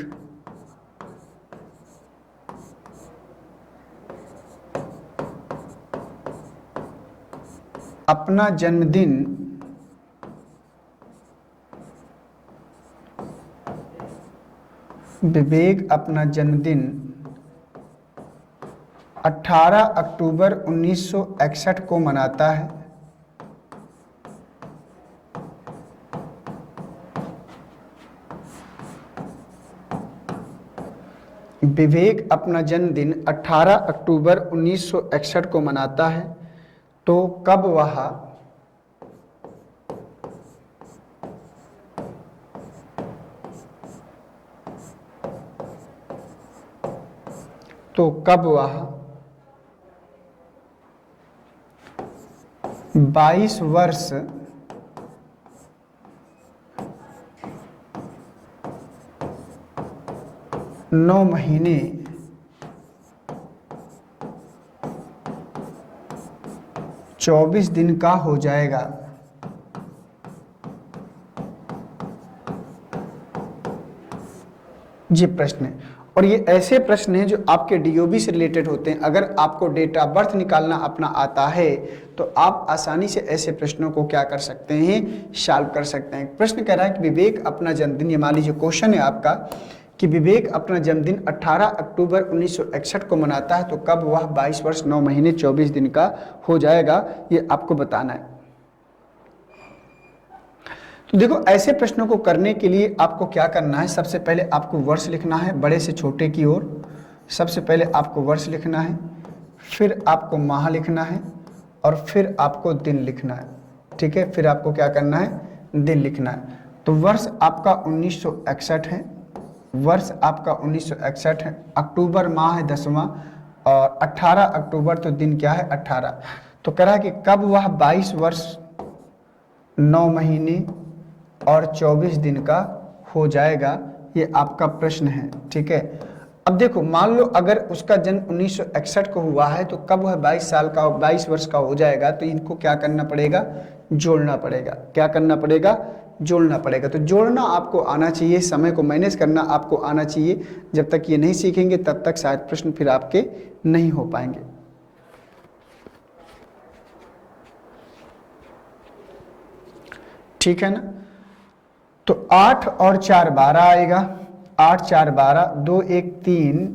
अपना जन्मदिन विवेक अपना जन्मदिन 18 अक्टूबर 1961 को मनाता है। विवेक अपना जन्मदिन 18 अक्टूबर 1961 को मनाता है, तो कब वह तो कब वह 22 वर्ष 9 महीने 24 दिन का हो जाएगा। ये प्रश्न है, और ये ऐसे प्रश्न हैं जो आपके डीओबी से रिलेटेड होते हैं। अगर आपको डेट ऑफ बर्थ निकालना अपना आता है, तो आप आसानी से ऐसे प्रश्नों को क्या कर सकते हैं? सॉल्व कर सकते हैं। प्रश्न कह रहा है कि विवेक अपना जन्मदिन, ये मान लीजिए क्वेश्चन है आपका कि विवेक अपना जन्मदिन 18 अक्टूबर 1961 को मनाता है, तो कब वह 22 वर्ष 9 महीने 24 दिन का हो जाएगा, ये आपको बताना है। तो देखो, ऐसे प्रश्नों को करने के लिए आपको क्या करना है? सबसे पहले आपको वर्ष लिखना है, बड़े से छोटे की ओर। सबसे पहले आपको वर्ष लिखना है, फिर आपको माह लिखना है, और फिर आपको दिन लिखना है। ठीक है, फिर आपको क्या करना है? दिन लिखना है। तो वर्ष आपका 1961 है, वर्ष आपका 1961 है। अक्टूबर माह है 10वां और 18 अक्टूबर तो दिन क्या है 18। तो कह रहा है कि कब वह 22 वर्ष 9 महीने और 24 दिन का हो जाएगा, ये आपका प्रश्न है। ठीक है, अब देखो मान लो अगर उसका जन्म 1961 को हुआ है तो कब वह 22 वर्ष का हो जाएगा, तो इनको क्या करना पड़ेगा, जोड़ना पड़ेगा। क्या करना पड़ेगा, जोड़ना पड़ेगा। तो जोड़ना आपको आना चाहिए, समय को मैनेज करना आपको आना चाहिए। जब तक ये नहीं सीखेंगे तब तक शायद प्रश्न फिर आपके नहीं हो पाएंगे। ठीक है ना। तो 8 और 4 12 आएगा, 8 4 12, 2 1 3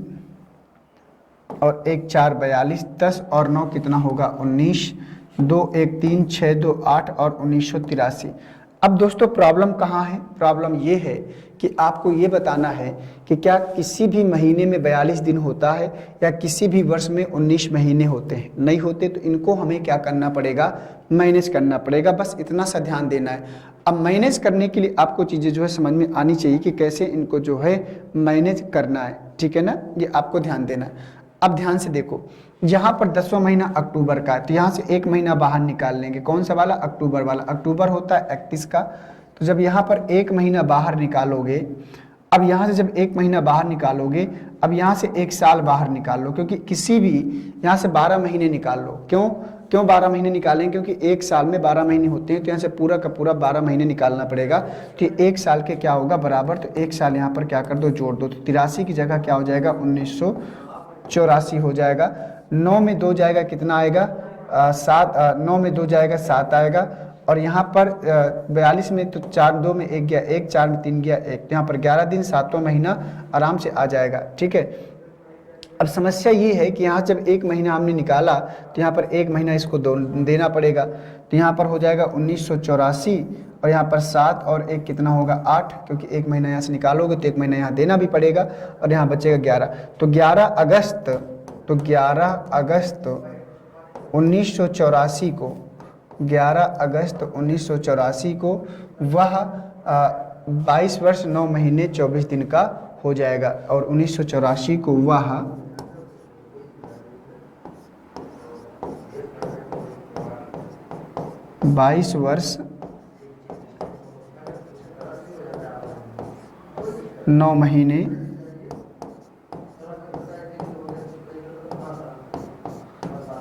और 1 4 42, 10 और 9 कितना होगा 19, 2 1 3 6 2 8 और 1983। अब दोस्तों प्रॉब्लम कहाँ है, प्रॉब्लम ये है कि आपको ये बताना है कि क्या किसी भी महीने में 42 दिन होता है या किसी भी वर्ष में 19 महीने होते हैं। नहीं होते तो इनको हमें क्या करना पड़ेगा, मैनेज करना पड़ेगा। बस इतना सा ध्यान देना है। अब मैनेज करने के लिए आपको चीज़ें जो है समझ में आनी चाहिए कि कैसे इनको जो है मैनेज करना है। ठीक है ना, ये आपको ध्यान देना है। अब ध्यान से देखो, यहाँ पर 10वां महीना अक्टूबर का है तो यहाँ से एक महीना बाहर निकाल लेंगे। कौन सा वाला, अक्टूबर वाला। अक्टूबर होता है 31 का, तो जब यहाँ पर एक महीना बाहर निकालोगे, अब यहाँ से जब एक महीना बाहर निकालोगे, अब यहाँ से एक साल बाहर निकाल लो, क्योंकि किसी भी यहाँ से 12 महीने निकाल लो। क्यों 12 महीने निकालें, क्योंकि एक साल में 12 महीने होते हैं, तो यहाँ से पूरा का पूरा 12 महीने निकालना पड़ेगा। तो ये एक साल के क्या होगा बराबर, तो एक साल यहाँ पर क्या कर दो, जोड़ दो। तो 83 की जगह क्या हो जाएगा 1984 हो जाएगा। 9 में 2 जाएगा कितना आएगा 7, 9 में 2 जाएगा 7 आएगा। और यहाँ पर 42 में तो 4 2 में 1 गया 1, 4 में 3 गया 1, तो यहाँ पर 11 दिन 7वां महीना आराम से आ जाएगा। ठीक है, अब समस्या ये है कि यहाँ जब एक महीना हमने निकाला तो यहाँ पर एक महीना इसको देना पड़ेगा। तो यहाँ पर हो जाएगा 1984 और यहाँ पर 7 और 1 कितना होगा 8, क्योंकि एक महीना यहाँ से निकालोगे तो एक महीना यहाँ देना भी पड़ेगा और यहाँ बचेगा 11। तो 11 अगस्त 1984 को 11 अगस्त 1984 को वह 22 वर्ष 9 महीने 24 दिन का हो जाएगा। और 1984 को वह 22 वर्ष 9 महीने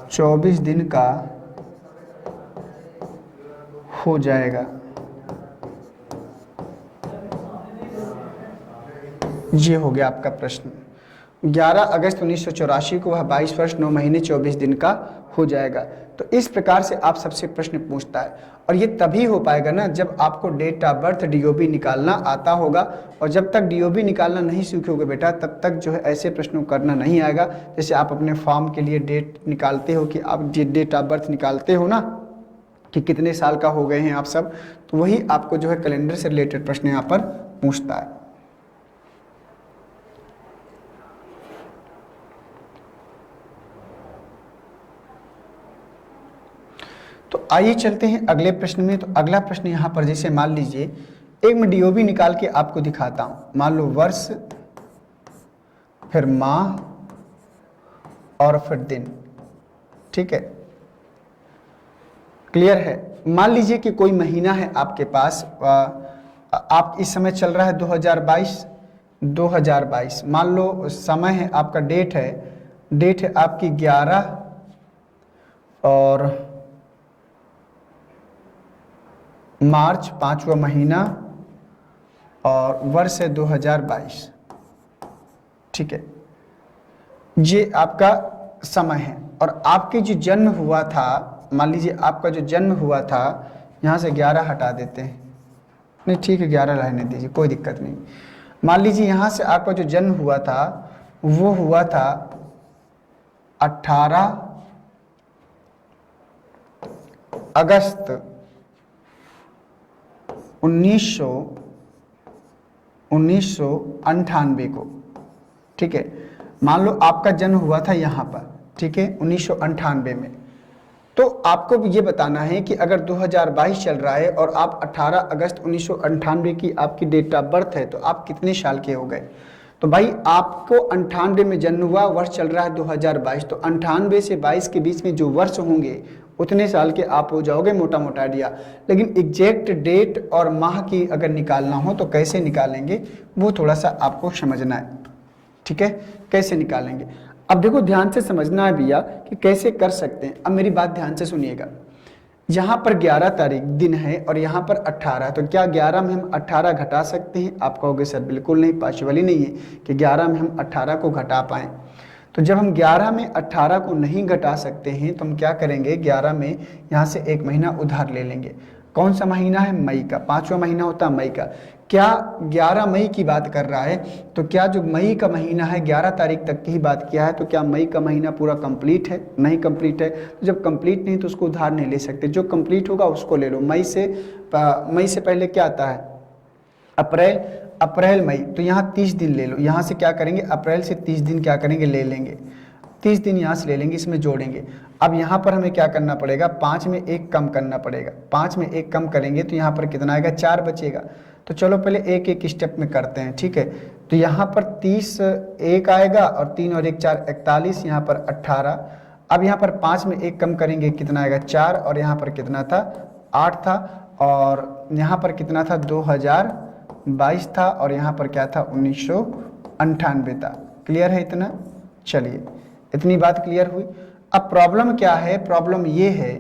24 दिन का हो जाएगा। ये हो गया आपका प्रश्न। 11 अगस्त 1984 को वह 22 वर्ष 9 महीने 24 दिन का हो जाएगा। तो इस प्रकार से आप सबसे प्रश्न पूछता है, और ये तभी हो पाएगा ना जब आपको डेट ऑफ बर्थ डीओबी निकालना आता होगा। और जब तक डीओबी निकालना नहीं सीखोगे बेटा तब तक जो है ऐसे प्रश्नों करना नहीं आएगा। जैसे आप अपने फॉर्म के लिए डेट निकालते हो कि आप डेट ऑफ बर्थ निकालते हो ना कि कितने साल का हो गए हैं आप सब, तो वही आपको जो है कैलेंडर से रिलेटेड प्रश्न यहाँ पर पूछता है। तो आइए चलते हैं अगले प्रश्न में। तो अगला प्रश्न यहाँ पर जैसे मान लीजिए एक मैं डीओबी निकाल के आपको दिखाता हूँ। मान लो वर्ष, फिर माह और फिर दिन। ठीक है, क्लियर है। मान लीजिए कि कोई महीना है आपके पास, आप इस समय चल रहा है 2022। मान लो समय है आपका, डेट है आपकी 11 और मार्च 5वां महीना और वर्ष है 2022। ठीक है, ये आपका समय है। और आपके जो जन्म हुआ था, मान लीजिए आपका जो जन्म हुआ था, यहाँ से 11 हटा देते हैं, नहीं ठीक है 11 रहने दीजिए, कोई दिक्कत नहीं। मान लीजिए यहाँ से आपका जो जन्म हुआ था वो हुआ था 18 अगस्त 1998 को। ठीक है, मान लो आपका जन्म हुआ था यहाँ पर, ठीक है 1998 में। तो आपको भी ये बताना है कि अगर 2022 चल रहा है और आप 18 अगस्त 1998 की आपकी डेट ऑफ बर्थ है, तो आप कितने साल के हो गए? तो भाई आपको 98 में जन्म हुआ, वर्ष चल रहा है 2022, तो 98 से 22 के बीच में जो वर्ष होंगे उतने साल के आप हो जाओगे, मोटा मोटा आइडिया। लेकिन एग्जैक्ट डेट और माह की अगर निकालना हो तो कैसे निकालेंगे, वो थोड़ा सा आपको समझना है, ठीक है? कैसे निकालेंगे, अब देखो ध्यान से समझना है भैया कि कैसे कर सकते हैं। अब मेरी बात ध्यान से सुनिएगा। यहाँ पर 11 तारीख दिन है और यहाँ पर 18, तो क्या 11 में हम 18 घटा सकते हैं? आप कहोगे सर बिल्कुल नहीं, पॉसिबल ही नहीं है कि 11 में हम 18 को घटा पाएँ। तो जब हम 11 में 18 को नहीं घटा सकते हैं तो हम क्या करेंगे, 11 में यहाँ से एक महीना उधार ले लेंगे। कौन सा महीना है? मई का, 5वां महीना होता है मई का। क्या 11 मई की बात कर रहा है? तो क्या जो मई का महीना है 11 तारीख तक की ही बात किया है, तो क्या मई का महीना पूरा कंप्लीट है? नहीं कंप्लीट है। तो जब कंप्लीट नहीं तो उसको उधार नहीं ले सकते, जो कंप्लीट होगा उसको ले लो। मई से पहले क्या आता है? अप्रैल, अप्रैल मई, तो यहाँ 30 दिन ले लो। यहाँ से क्या करेंगे, अप्रैल से 30 दिन क्या करेंगे, ले लेंगे। 30 दिन यहाँ से ले लेंगे, इसमें जोड़ेंगे। अब यहाँ पर हमें क्या करना पड़ेगा, 5 में 1 कम करना पड़ेगा। 5 में 1 कम करेंगे तो यहाँ पर कितना आएगा, 4 बचेगा। तो चलो पहले एक एक स्टेप में करते हैं, ठीक है? तो यहाँ पर 30 1 आएगा और 3 और 1 4, 41, यहाँ पर 18। अब यहाँ पर 5 में 1 कम करेंगे, कितना आएगा, 4, और यहाँ पर कितना था, 8 था, और यहाँ पर कितना था, 2022 था, और यहाँ पर क्या था, 1998 था। क्लियर है इतना? चलिए, इतनी बात क्लियर हुई। अब प्रॉब्लम क्या है? प्रॉब्लम ये है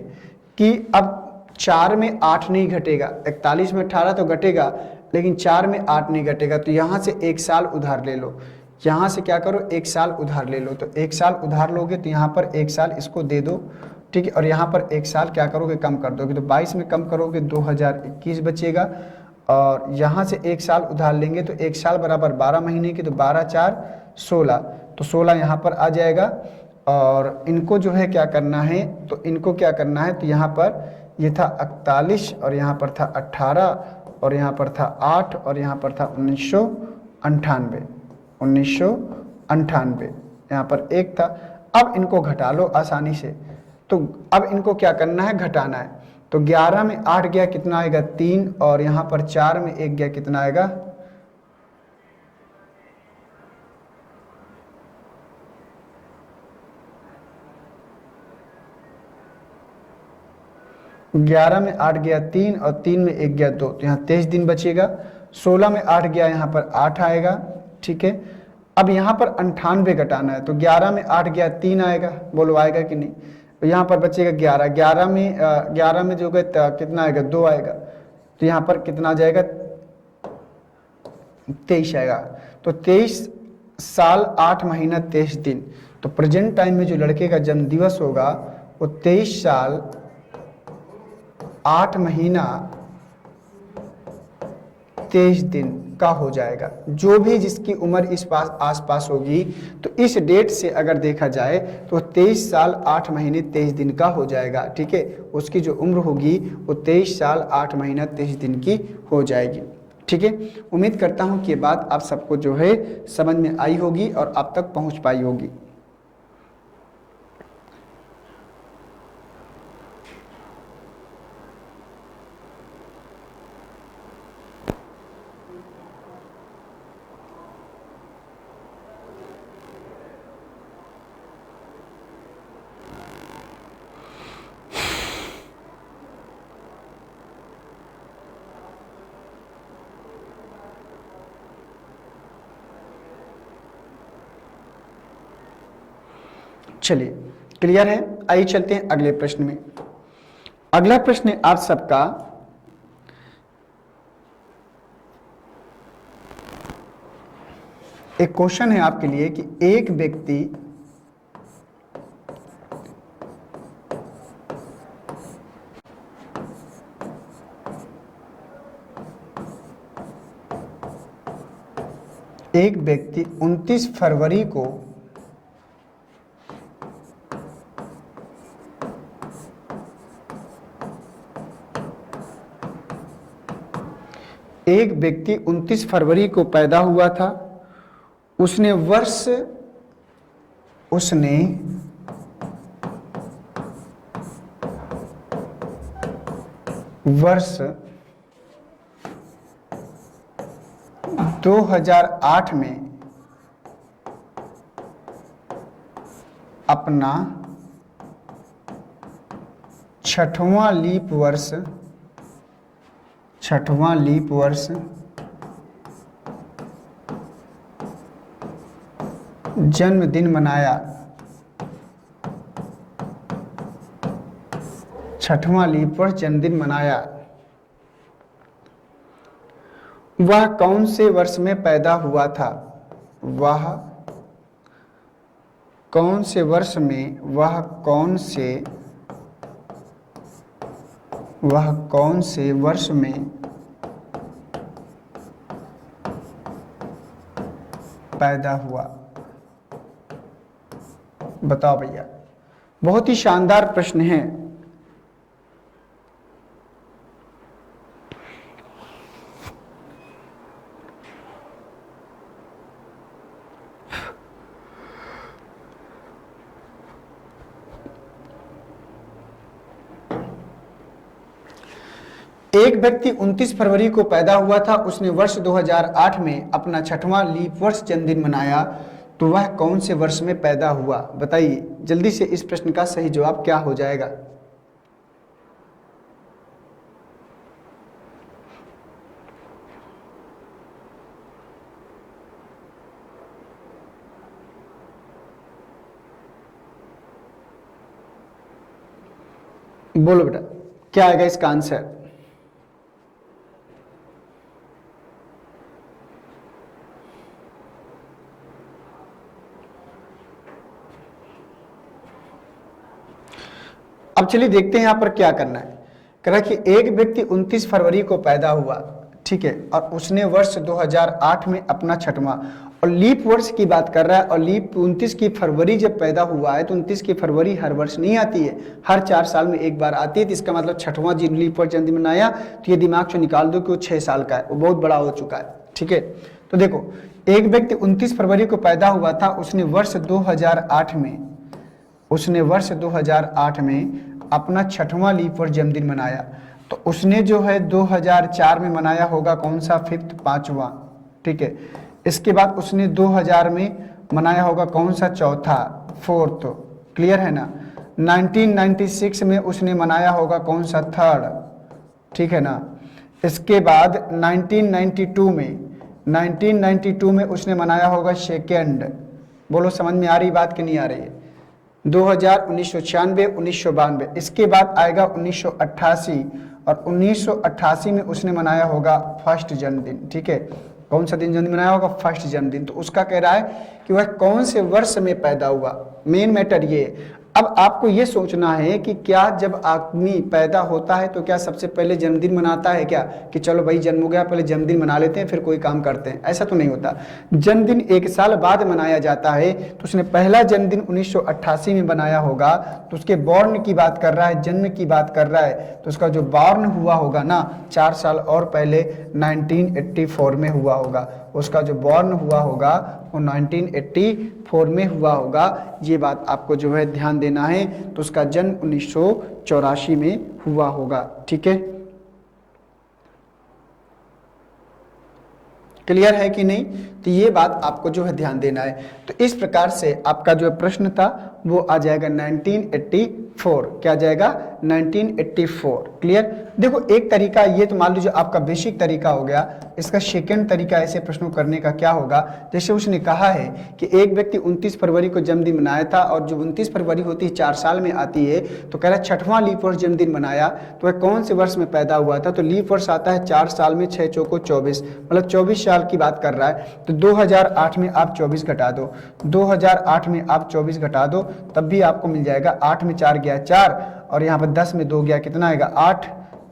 कि अब 4 में 8 नहीं घटेगा, 41 में 18 तो घटेगा, लेकिन 4 में 8 नहीं घटेगा। तो यहाँ से 1 साल उधार ले लो। यहाँ से क्या करो, 1 साल उधार ले लो। तो 1 साल उधार लोगे तो यहाँ पर 1 साल इसको दे दो, ठीक है? और यहाँ पर 1 साल क्या करोगे, कम कर दोगे। तो 22 में कम करोगे 2021 बचेगा, और यहाँ से 1 साल उधार लेंगे तो 1 साल बराबर 12 महीने की, तो 12 4 16, तो 16 यहाँ पर आ जाएगा। और इनको जो है क्या करना है, तो इनको क्या करना है, तो यहाँ पर ये था 41 और यहाँ पर था 18 और यहाँ पर था 8 और यहाँ पर था 1998, 1998 यहाँ पर 1 था। अब इनको घटा लो आसानी से। तो अब इनको क्या करना है, घटाना है। तो 11 में 8 गया, कितना आएगा, 3, और यहाँ पर 4 में 1 गया, कितना आएगा, 11 में 8 गया 3, और 3 में 1 गया 2, तो यहाँ 23 दिन बचेगा। 16 में 8 गया, यहाँ पर 8 आएगा, ठीक है? अब यहाँ पर 98 घटाना है। तो 11 में 8 गया 3 आएगा, बोलो आएगा कि नहीं? तो यहाँ पर बचेगा 11, 11 में जो गए कितना आएगा, 2 आएगा। तो यहाँ पर कितना आ जाएगा, 23 आएगा। तो 23 साल 8 महीना 23 दिन। तो प्रेजेंट टाइम में जो लड़के का जन्म दिवस होगा वो 23 साल 8 महीना 23 दिन का हो जाएगा। जो भी जिसकी उम्र इस आसपास होगी, तो इस डेट से अगर देखा जाए तो 23 साल 8 महीने 23 दिन का हो जाएगा, ठीक है? उसकी जो उम्र होगी वो 23 साल 8 महीना 23 दिन की हो जाएगी, ठीक है? उम्मीद करता हूँ कि ये बात आप सबको जो है समझ में आई होगी और आप तक पहुँच पाई होगी। चलिए, क्लियर है? आइए चलते हैं अगले प्रश्न में। अगला प्रश्न है आप सबका, एक क्वेश्चन है आपके लिए कि एक व्यक्ति 29 फरवरी को एक व्यक्ति 29 फरवरी को पैदा हुआ था। उसने वर्ष 2008 में अपना 6वां लीप वर्ष जन्मदिन मनाया। 6वां लीप वर्ष जन्मदिन मनाया। वह कौन से वर्ष में पैदा हुआ था? वह कौन से वर्ष में पैदा हुआ? बताओ भैया। बहुत ही शानदार प्रश्न है। एक व्यक्ति 29 फरवरी को पैदा हुआ था, उसने वर्ष 2008 में अपना 6वां लीप वर्ष जन्मदिन मनाया, तो वह कौन से वर्ष में पैदा हुआ? बताइए जल्दी से इस प्रश्न का सही जवाब क्या हो जाएगा? बोलो बेटा, क्या आएगा इसका आंसर? अब चलिए देखते हैं यहाँ पर क्या करना है। कह रहा है कि एक व्यक्ति 29 फरवरी को पैदा हुआ, ठीक है, और उसने वर्ष 2008 में अपना 6वां, और लीप वर्ष की बात कर रहा है, और लीप 29 की फरवरी जब पैदा हुआ है तो 29 की फरवरी हर वर्ष नहीं आती है, हर 4 साल में एक बार आती है। तो इसका मतलब 6वां लीप वर्ष जन्मदिन मनाया, तो ये दिमाग से निकाल दो कि वो 6 साल का है, वो बहुत बड़ा हो चुका है। ठीक है, तो देखो एक व्यक्ति 29 फरवरी को पैदा हुआ था, उसने वर्ष 2008 में अपना 6वां लीप वर्ष जन्मदिन मनाया। तो उसने जो है 2004 में मनाया होगा कौन सा? 5th, 5वां। ठीक है, इसके बाद उसने 2000 में मनाया होगा कौन सा? 4था, 4th। क्लियर है ना? 1996 में उसने मनाया होगा कौन सा? 3rd। ठीक है ना? इसके बाद 1992 में उसने मनाया होगा 2nd। बोलो समझ में आ रही बात कि नहीं आ रही है? 2000, 1996, 1992। इसके बाद आएगा 1988, और 1988 में उसने मनाया होगा 1st जन्मदिन। ठीक है, कौन सा दिन जन्मदिन मनाया होगा? 1st जन्मदिन। तो उसका कह रहा है कि वह कौन से वर्ष में पैदा हुआ। मेन मैटर ये है। अब आपको ये सोचना है कि क्या जब आदमी पैदा होता है तो क्या सबसे पहले जन्मदिन मनाता है क्या, कि चलो भाई जन्म हो गया पहले जन्मदिन मना लेते हैं फिर कोई काम करते हैं? ऐसा तो नहीं होता। जन्मदिन 1 साल बाद मनाया जाता है। तो उसने पहला जन्मदिन 1988 में बनाया होगा, तो उसके बॉर्न की बात कर रहा है, जन्म की बात कर रहा है, तो उसका जो बॉर्न हुआ होगा ना 4 साल और पहले 1984 में हुआ होगा। उसका जो बॉर्न हुआ होगा वो 1984 में हुआ होगा। ये बात आपको जो है ध्यान देना है। तो उसका जन्म 1984 में हुआ होगा। ठीक है, क्लियर है कि नहीं? तो ये बात आपको जो है ध्यान देना है। तो इस प्रकार से आपका जो प्रश्न था वो आ जाएगा 1984। क्या जाएगा? 1984। क्लियर? देखो एक तरीका ये तो मान लीजिए आपका बेसिक तरीका हो गया। इसका सेकंड तरीका ऐसे प्रश्नों करने का क्या होगा? जैसे उसने कहा है कि एक व्यक्ति 29 फरवरी को जन्मदिन मनाया था, और जो 29 फरवरी होती है 4 साल में आती है, तो कह रहा है 6वां लीप वर्ष जन्मदिन मनाया, तो वह कौन से वर्ष में पैदा हुआ था? तो लीप वर्ष आता है 4 साल में, 6 चौको 24, मतलब 24 साल की बात कर रहा है। तो 2008 में आप 24 घटा दो, 2008 में आप 24 घटा दो, तब भी आपको मिल जाएगा 8 में 4 गया 4, और यहाँ पर 10 में 2 गया कितना आएगा? 8,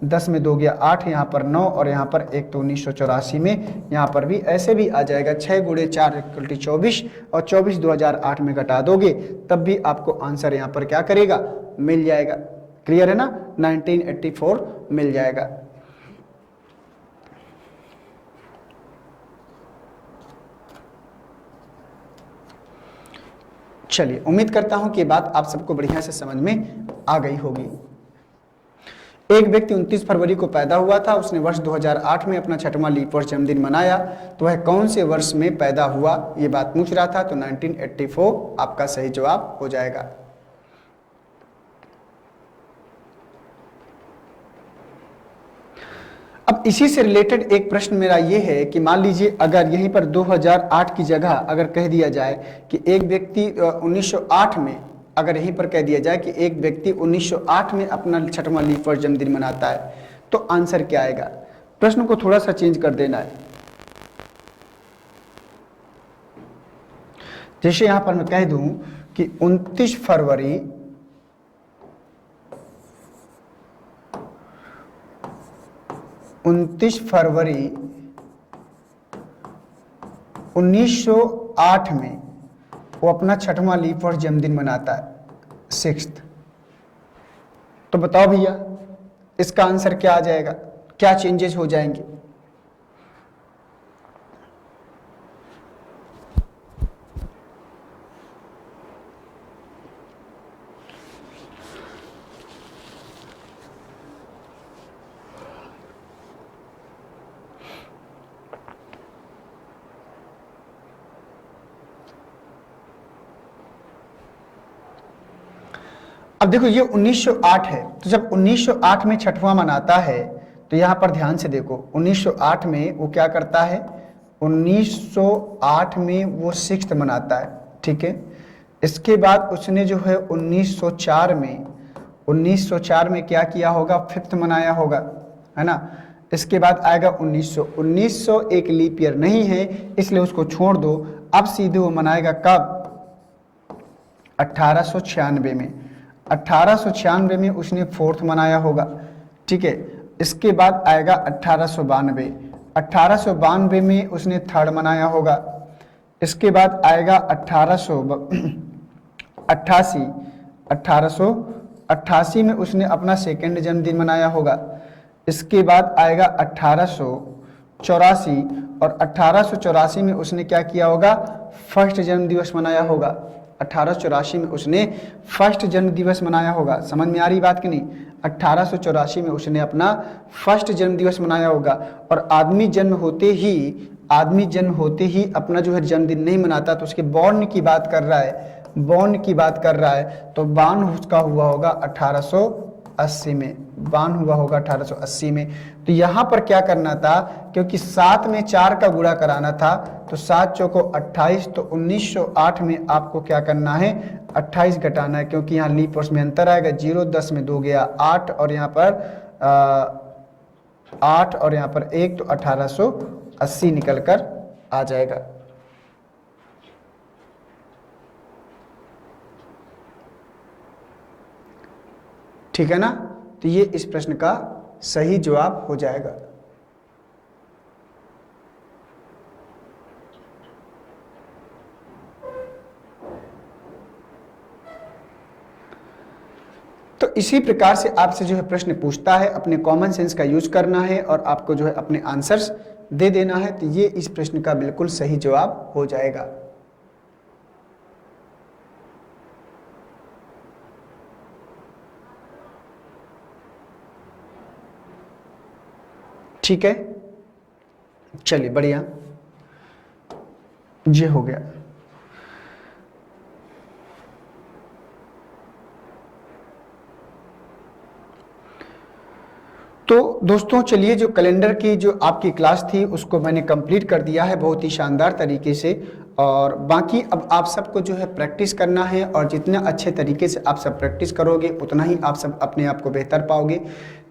10 में 2 गया 8, यहाँ पर 9, और यहाँ पर 1 तो 1984 में यहाँ पर भी ऐसे भी आ जाएगा 6 गुणे 4 = 24, और 24 2008 में घटा दोगे तब भी आपको आंसर यहाँ पर क्या करेगा? मिल जाएगा। क्लियर है ना? 1984 मिल जाएगा। चलिए, उम्मीद करता हूं कि ये बात आप सबको बढ़िया से समझ में आ गई होगी। एक व्यक्ति 29 फरवरी को पैदा हुआ था, उसने वर्ष 2008 में अपना 6वां लीप वर्ष जन्मदिन मनाया, तो वह कौन से वर्ष में पैदा हुआ, ये बात पूछ रहा था। तो 1984 आपका सही जवाब हो जाएगा। अब इसी से रिलेटेड एक प्रश्न मेरा ये है कि मान लीजिए अगर यहीं पर 2008 की जगह अगर कह दिया जाए कि एक व्यक्ति 1908 में, अगर यहीं पर कह दिया जाए कि एक व्यक्ति 1908 में अपना 6वां लीप वर्ष जन्मदिन मनाता है, तो आंसर क्या आएगा? प्रश्न को थोड़ा सा चेंज कर देना है। जैसे यहां पर मैं कह दूं कि 29 फरवरी 1908 में वो अपना 6वां लीप वर्ष जन्मदिन मनाता है, 6th। तो बताओ भैया इसका आंसर क्या आ जाएगा, क्या चेंजेस हो जाएंगे? अब देखो ये 1908 है, तो जब 1908 में 6वां मनाता है तो यहां पर ध्यान से देखो 1908 में वो क्या करता है, 1908 में वो 6th मनाता है, ठीक है। इसके बाद उसने जो है 1904 में क्या किया होगा, 5th मनाया होगा, है ना। इसके बाद आएगा 1900 एक लीप ईयर नहीं है इसलिए उसको छोड़ दो। अब सीधे वो मनाएगा कब, 1896 में। 1896 में उसने 4th मनाया होगा, ठीक है। इसके बाद आएगा 1892 में उसने 3rd मनाया होगा। इसके बाद आएगा 1888 में उसने अपना 2nd जन्मदिन मनाया होगा। इसके बाद आएगा 1884 और 1884 में उसने क्या किया होगा, 1st जन्म दिवस मनाया होगा। 1884 में उसने 1st जन्म दिवस मनाया होगा। समझ में आ रही बात कि नहीं? 1884 में उसने अपना 1st जन्म दिवस मनाया होगा। और आदमी जन्म होते ही अपना जो है जन्मदिन नहीं मनाता, तो उसके बॉर्न की बात कर रहा है, तो बार्न उसका हुआ होगा 1880 में, बार्न हुआ होगा 1880 में। तो यहाँ पर क्या करना था, क्योंकि 7 में 4 का गुणा कराना था, तो 7 चौको 28, तो 1908 में आपको क्या करना है, 28 घटाना है, क्योंकि यहाँ लीप वर्ष में अंतर आएगा। 0 10 में 2 गया 8 और यहाँ पर 8 और यहाँ पर 1, तो 1880 निकल कर आ जाएगा। ठीक है ना। तो ये इस प्रश्न का सही जवाब हो जाएगा। तो इसी प्रकार से आपसे जो है प्रश्न पूछता है, अपने कॉमन सेंस का यूज करना है और आपको जो है अपने आंसर्स दे देना है। तो ये इस प्रश्न का बिल्कुल सही जवाब हो जाएगा। ठीक है, चलिए बढ़िया, ये हो गया। तो दोस्तों चलिए, जो कैलेंडर की जो आपकी क्लास थी उसको मैंने कंप्लीट कर दिया है बहुत ही शानदार तरीके से। और बाकी अब आप सबको जो है प्रैक्टिस करना है, और जितना अच्छे तरीके से आप सब प्रैक्टिस करोगे उतना ही आप सब अपने आप को बेहतर पाओगे।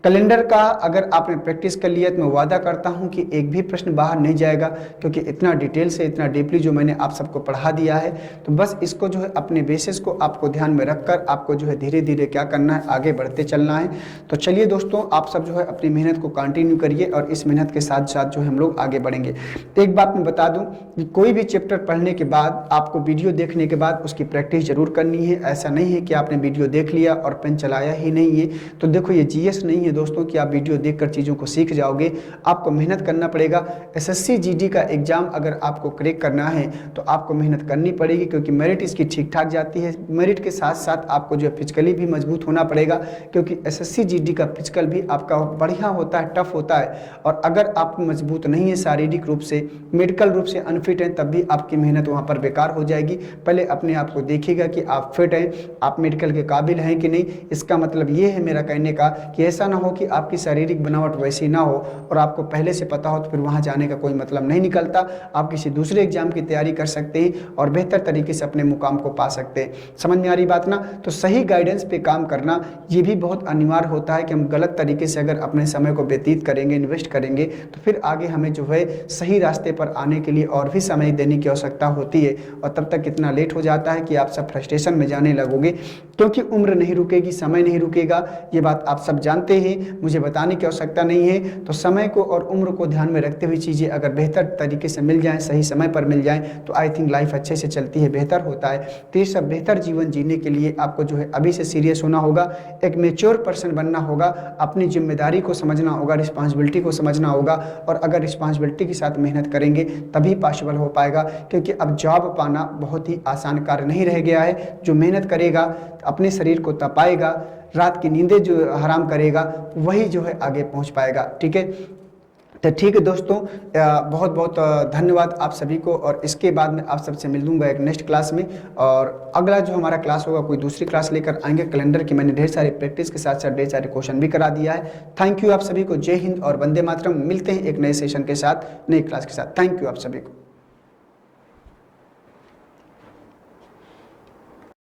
कैलेंडर का अगर आपने प्रैक्टिस कर लिया तो मैं वादा करता हूं कि एक भी प्रश्न बाहर नहीं जाएगा, क्योंकि इतना डिटेल से इतना डीपली जो मैंने आप सबको पढ़ा दिया है। तो बस इसको जो है अपने बेसिस को आपको ध्यान में रखकर आपको जो है धीरे धीरे क्या करना है, आगे बढ़ते चलना है। तो चलिए दोस्तों, आप सब जो है अपनी मेहनत को कंटिन्यू करिए और इस मेहनत के साथ साथ जो है हम लोग आगे बढ़ेंगे। एक बात मैं बता दूं कि कोई भी चैप्टर पढ़ने के बाद आपको वीडियो देखने के बाद उसकी प्रैक्टिस जरूर करनी है। ऐसा नहीं है कि आपने वीडियो देख लिया और पेन चलाया ही नहीं है। तो देखो, ये जीएस नहीं है है दोस्तों कि आप वीडियो देखकर चीज़ों को सीख जाओगे। आपको मेहनत करना पड़ेगा। एसएससी जीडी का एग्ज़ाम अगर आपको क्रैक करना है तो आपको मेहनत करनी पड़ेगी, क्योंकि मेरिट इसकी ठीक ठाक जाती है। मेरिट के साथ साथ आपको जो है फिजिकली भी मजबूत होना पड़ेगा, क्योंकि एसएससी जीडी का फिजिकल भी आपका बढ़िया होता है, टफ होता है। और अगर आप मजबूत नहीं है शारीरिक रूप से, मेडिकल रूप से अनफिट हैं, तब भी आपकी मेहनत वहाँ पर बेकार हो जाएगी। पहले अपने आप को देखिएगा कि आप फिट हैं, आप मेडिकल के काबिल हैं कि नहीं। इसका मतलब ये है मेरा कहने का कि ऐसा ना हो कि आपकी शारीरिक बनावट वैसी ना हो और आपको पहले से पता हो, तो फिर वहाँ जाने का कोई मतलब नहीं निकलता। आप किसी दूसरे एग्जाम की तैयारी कर सकते हैं और बेहतर तरीके से अपने मुकाम को पा सकते हैं। समझ में आ रही बात ना? तो सही गाइडेंस पे काम करना ये भी बहुत अनिवार्य होता है कि हम गलत तरीके से अगर अपने समय को व्यतीत करेंगे, इन्वेस्ट करेंगे, तो फिर आगे हमें जो है सही रास्ते पर आने के लिए और भी समय देने की आवश्यकता होती है। और तब तक इतना लेट हो जाता है कि आप सब फ्रस्ट्रेशन में जाने लगोगे, क्योंकि उम्र नहीं रुकेगी, समय नहीं रुकेगा। ये बात आप सब जानते हैं, मुझे बताने की आवश्यकता नहीं है। तो समय को और उम्र को ध्यान में रखते हुए चीज़ें अगर बेहतर तरीके से मिल जाएं, सही समय पर मिल जाएं, तो आई थिंक लाइफ अच्छे से चलती है, बेहतर होता है। तो ये सब बेहतर जीवन जीने के लिए आपको जो है अभी से सीरियस होना होगा, एक मेच्योर पर्सन बनना होगा, अपनी जिम्मेदारी को समझना होगा, रिस्पॉन्सिबिलिटी को समझना होगा। और अगर रिस्पॉन्सिबिलिटी के साथ मेहनत करेंगे तभी पॉसिबल हो पाएगा, क्योंकि अब जॉब पाना बहुत ही आसान कार्य नहीं रह गया है। जो मेहनत करेगा, अपने शरीर को तपाएगा, रात की नींदें जो हराम करेगा, वही जो है आगे पहुंच पाएगा। ठीक है, तो ठीक है दोस्तों, बहुत बहुत धन्यवाद आप सभी को। और इसके बाद में आप सबसे मिल लूँगा एक नेक्स्ट क्लास में। और अगला जो हमारा क्लास होगा, कोई दूसरी क्लास लेकर आएंगे कैलेंडर की। मैंने ढेर सारी प्रैक्टिस के साथ साथ ढेर सारे क्वेश्चन भी करा दिया है। थैंक यू आप सभी को। जय हिंद और वंदे मातरम। मिलते हैं एक नए सेशन के साथ, नई क्लास के साथ। थैंक यू आप सभी को।